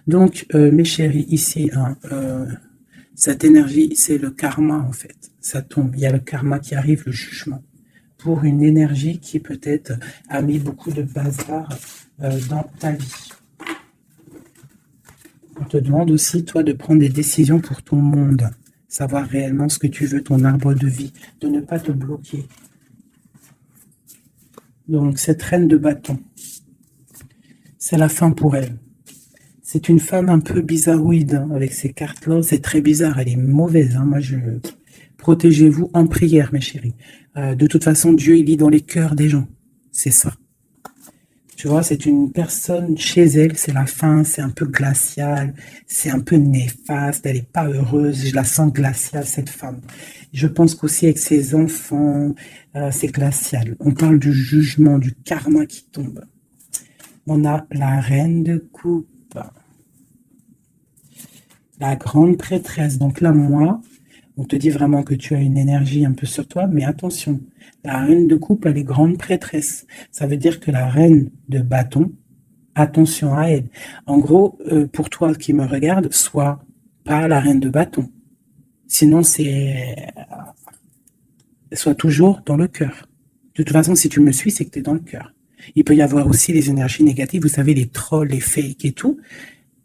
Donc, mes chéris, ici, cette énergie, c'est le karma en fait. Ça tombe. Il y a le karma qui arrive, le jugement. Pour une énergie qui peut-être a mis beaucoup de bazar dans ta vie. On te demande aussi, toi, de prendre des décisions pour ton monde. Savoir réellement ce que tu veux, ton arbre de vie. De ne pas te bloquer. Donc, cette reine de bâton, c'est la fin pour elle. C'est une femme un peu bizarroïde, avec ces cartes-là. C'est très bizarre, elle est mauvaise. Moi, protégez-vous en prière, mes chéris. De toute façon, Dieu, il lit dans les cœurs des gens. C'est ça. Tu vois, c'est une personne, chez elle, c'est la fin, c'est un peu glacial, c'est un peu néfaste, elle est pas heureuse, je la sens glaciale, cette femme. Je pense qu'aussi avec ses enfants, c'est glacial. On parle du jugement, du karma qui tombe. On a la reine de coupe, la grande prêtresse. Donc là, moi, on te dit vraiment que tu as une énergie un peu sur toi, mais attention, la reine de coupe, elle est grande prêtresse. Ça veut dire que la reine de bâton, attention à elle. En gros, pour toi qui me regarde, sois pas la reine de bâton. Sinon, sois toujours dans le cœur. De toute façon, si tu me suis, c'est que tu es dans le cœur. Il peut y avoir aussi les énergies négatives, vous savez, les trolls, les fakes et tout.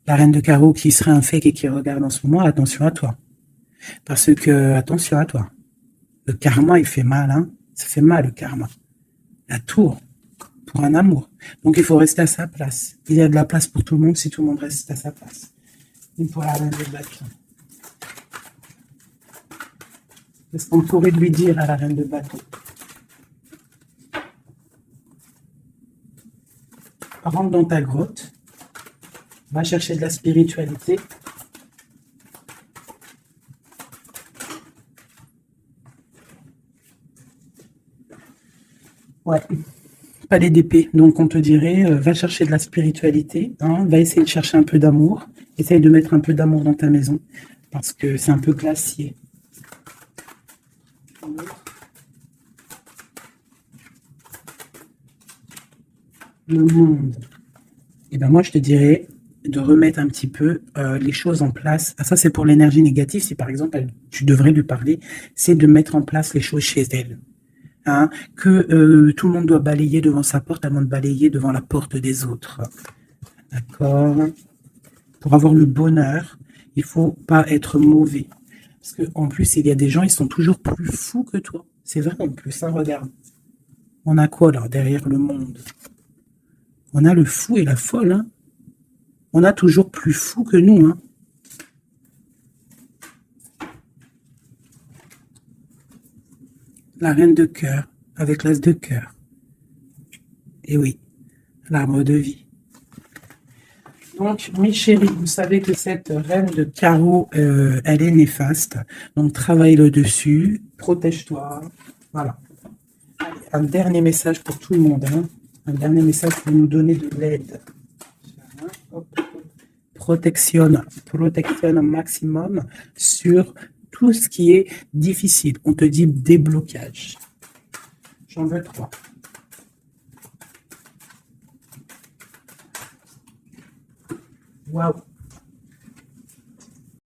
La reine de carreau qui serait un fake et qui regarde en ce moment, attention à toi. Parce que, attention à toi. Le karma, il fait mal, hein. Ça fait mal, le karma. La tour, pour un amour. Donc, il faut rester à sa place. Il y a de la place pour tout le monde si tout le monde reste à sa place. Et pour la reine de bâton. Qu'est-ce qu'on pourrait lui dire à la reine de bâton? Rentre dans ta grotte. Va chercher de la spiritualité. Ouais. Palais d'épée. Donc, on te dirait, va chercher de la spiritualité, hein, va essayer de chercher un peu d'amour, essaye de mettre un peu d'amour dans ta maison, parce que c'est un peu glacier. Le monde. Et ben moi, je te dirais de remettre un petit peu les choses en place. Ah, ça, c'est pour l'énergie négative. Si par exemple, tu devrais lui parler, c'est de mettre en place les choses chez elle. Hein, que tout le monde doit balayer devant sa porte avant de balayer devant la porte des autres. D'accord? Pour avoir le bonheur, il faut pas être mauvais. Parce qu'en plus, il y a des gens, ils sont toujours plus fous que toi. C'est vrai en plus, hein, regarde. On a quoi là, derrière le monde? On a le fou et la folle, hein. On a toujours plus fou que nous, hein. La reine de cœur, avec l'as de cœur. Et oui, l'arbre de vie. Donc, mes chéris, vous savez que cette reine de carreau, elle est néfaste. Donc, travaille le dessus, protège-toi. Voilà. Allez, un dernier message pour tout le monde. Hein. Un dernier message pour nous donner de l'aide. Protection maximum sur tout ce qui est difficile. On te dit déblocage. J'en veux 3. Waouh.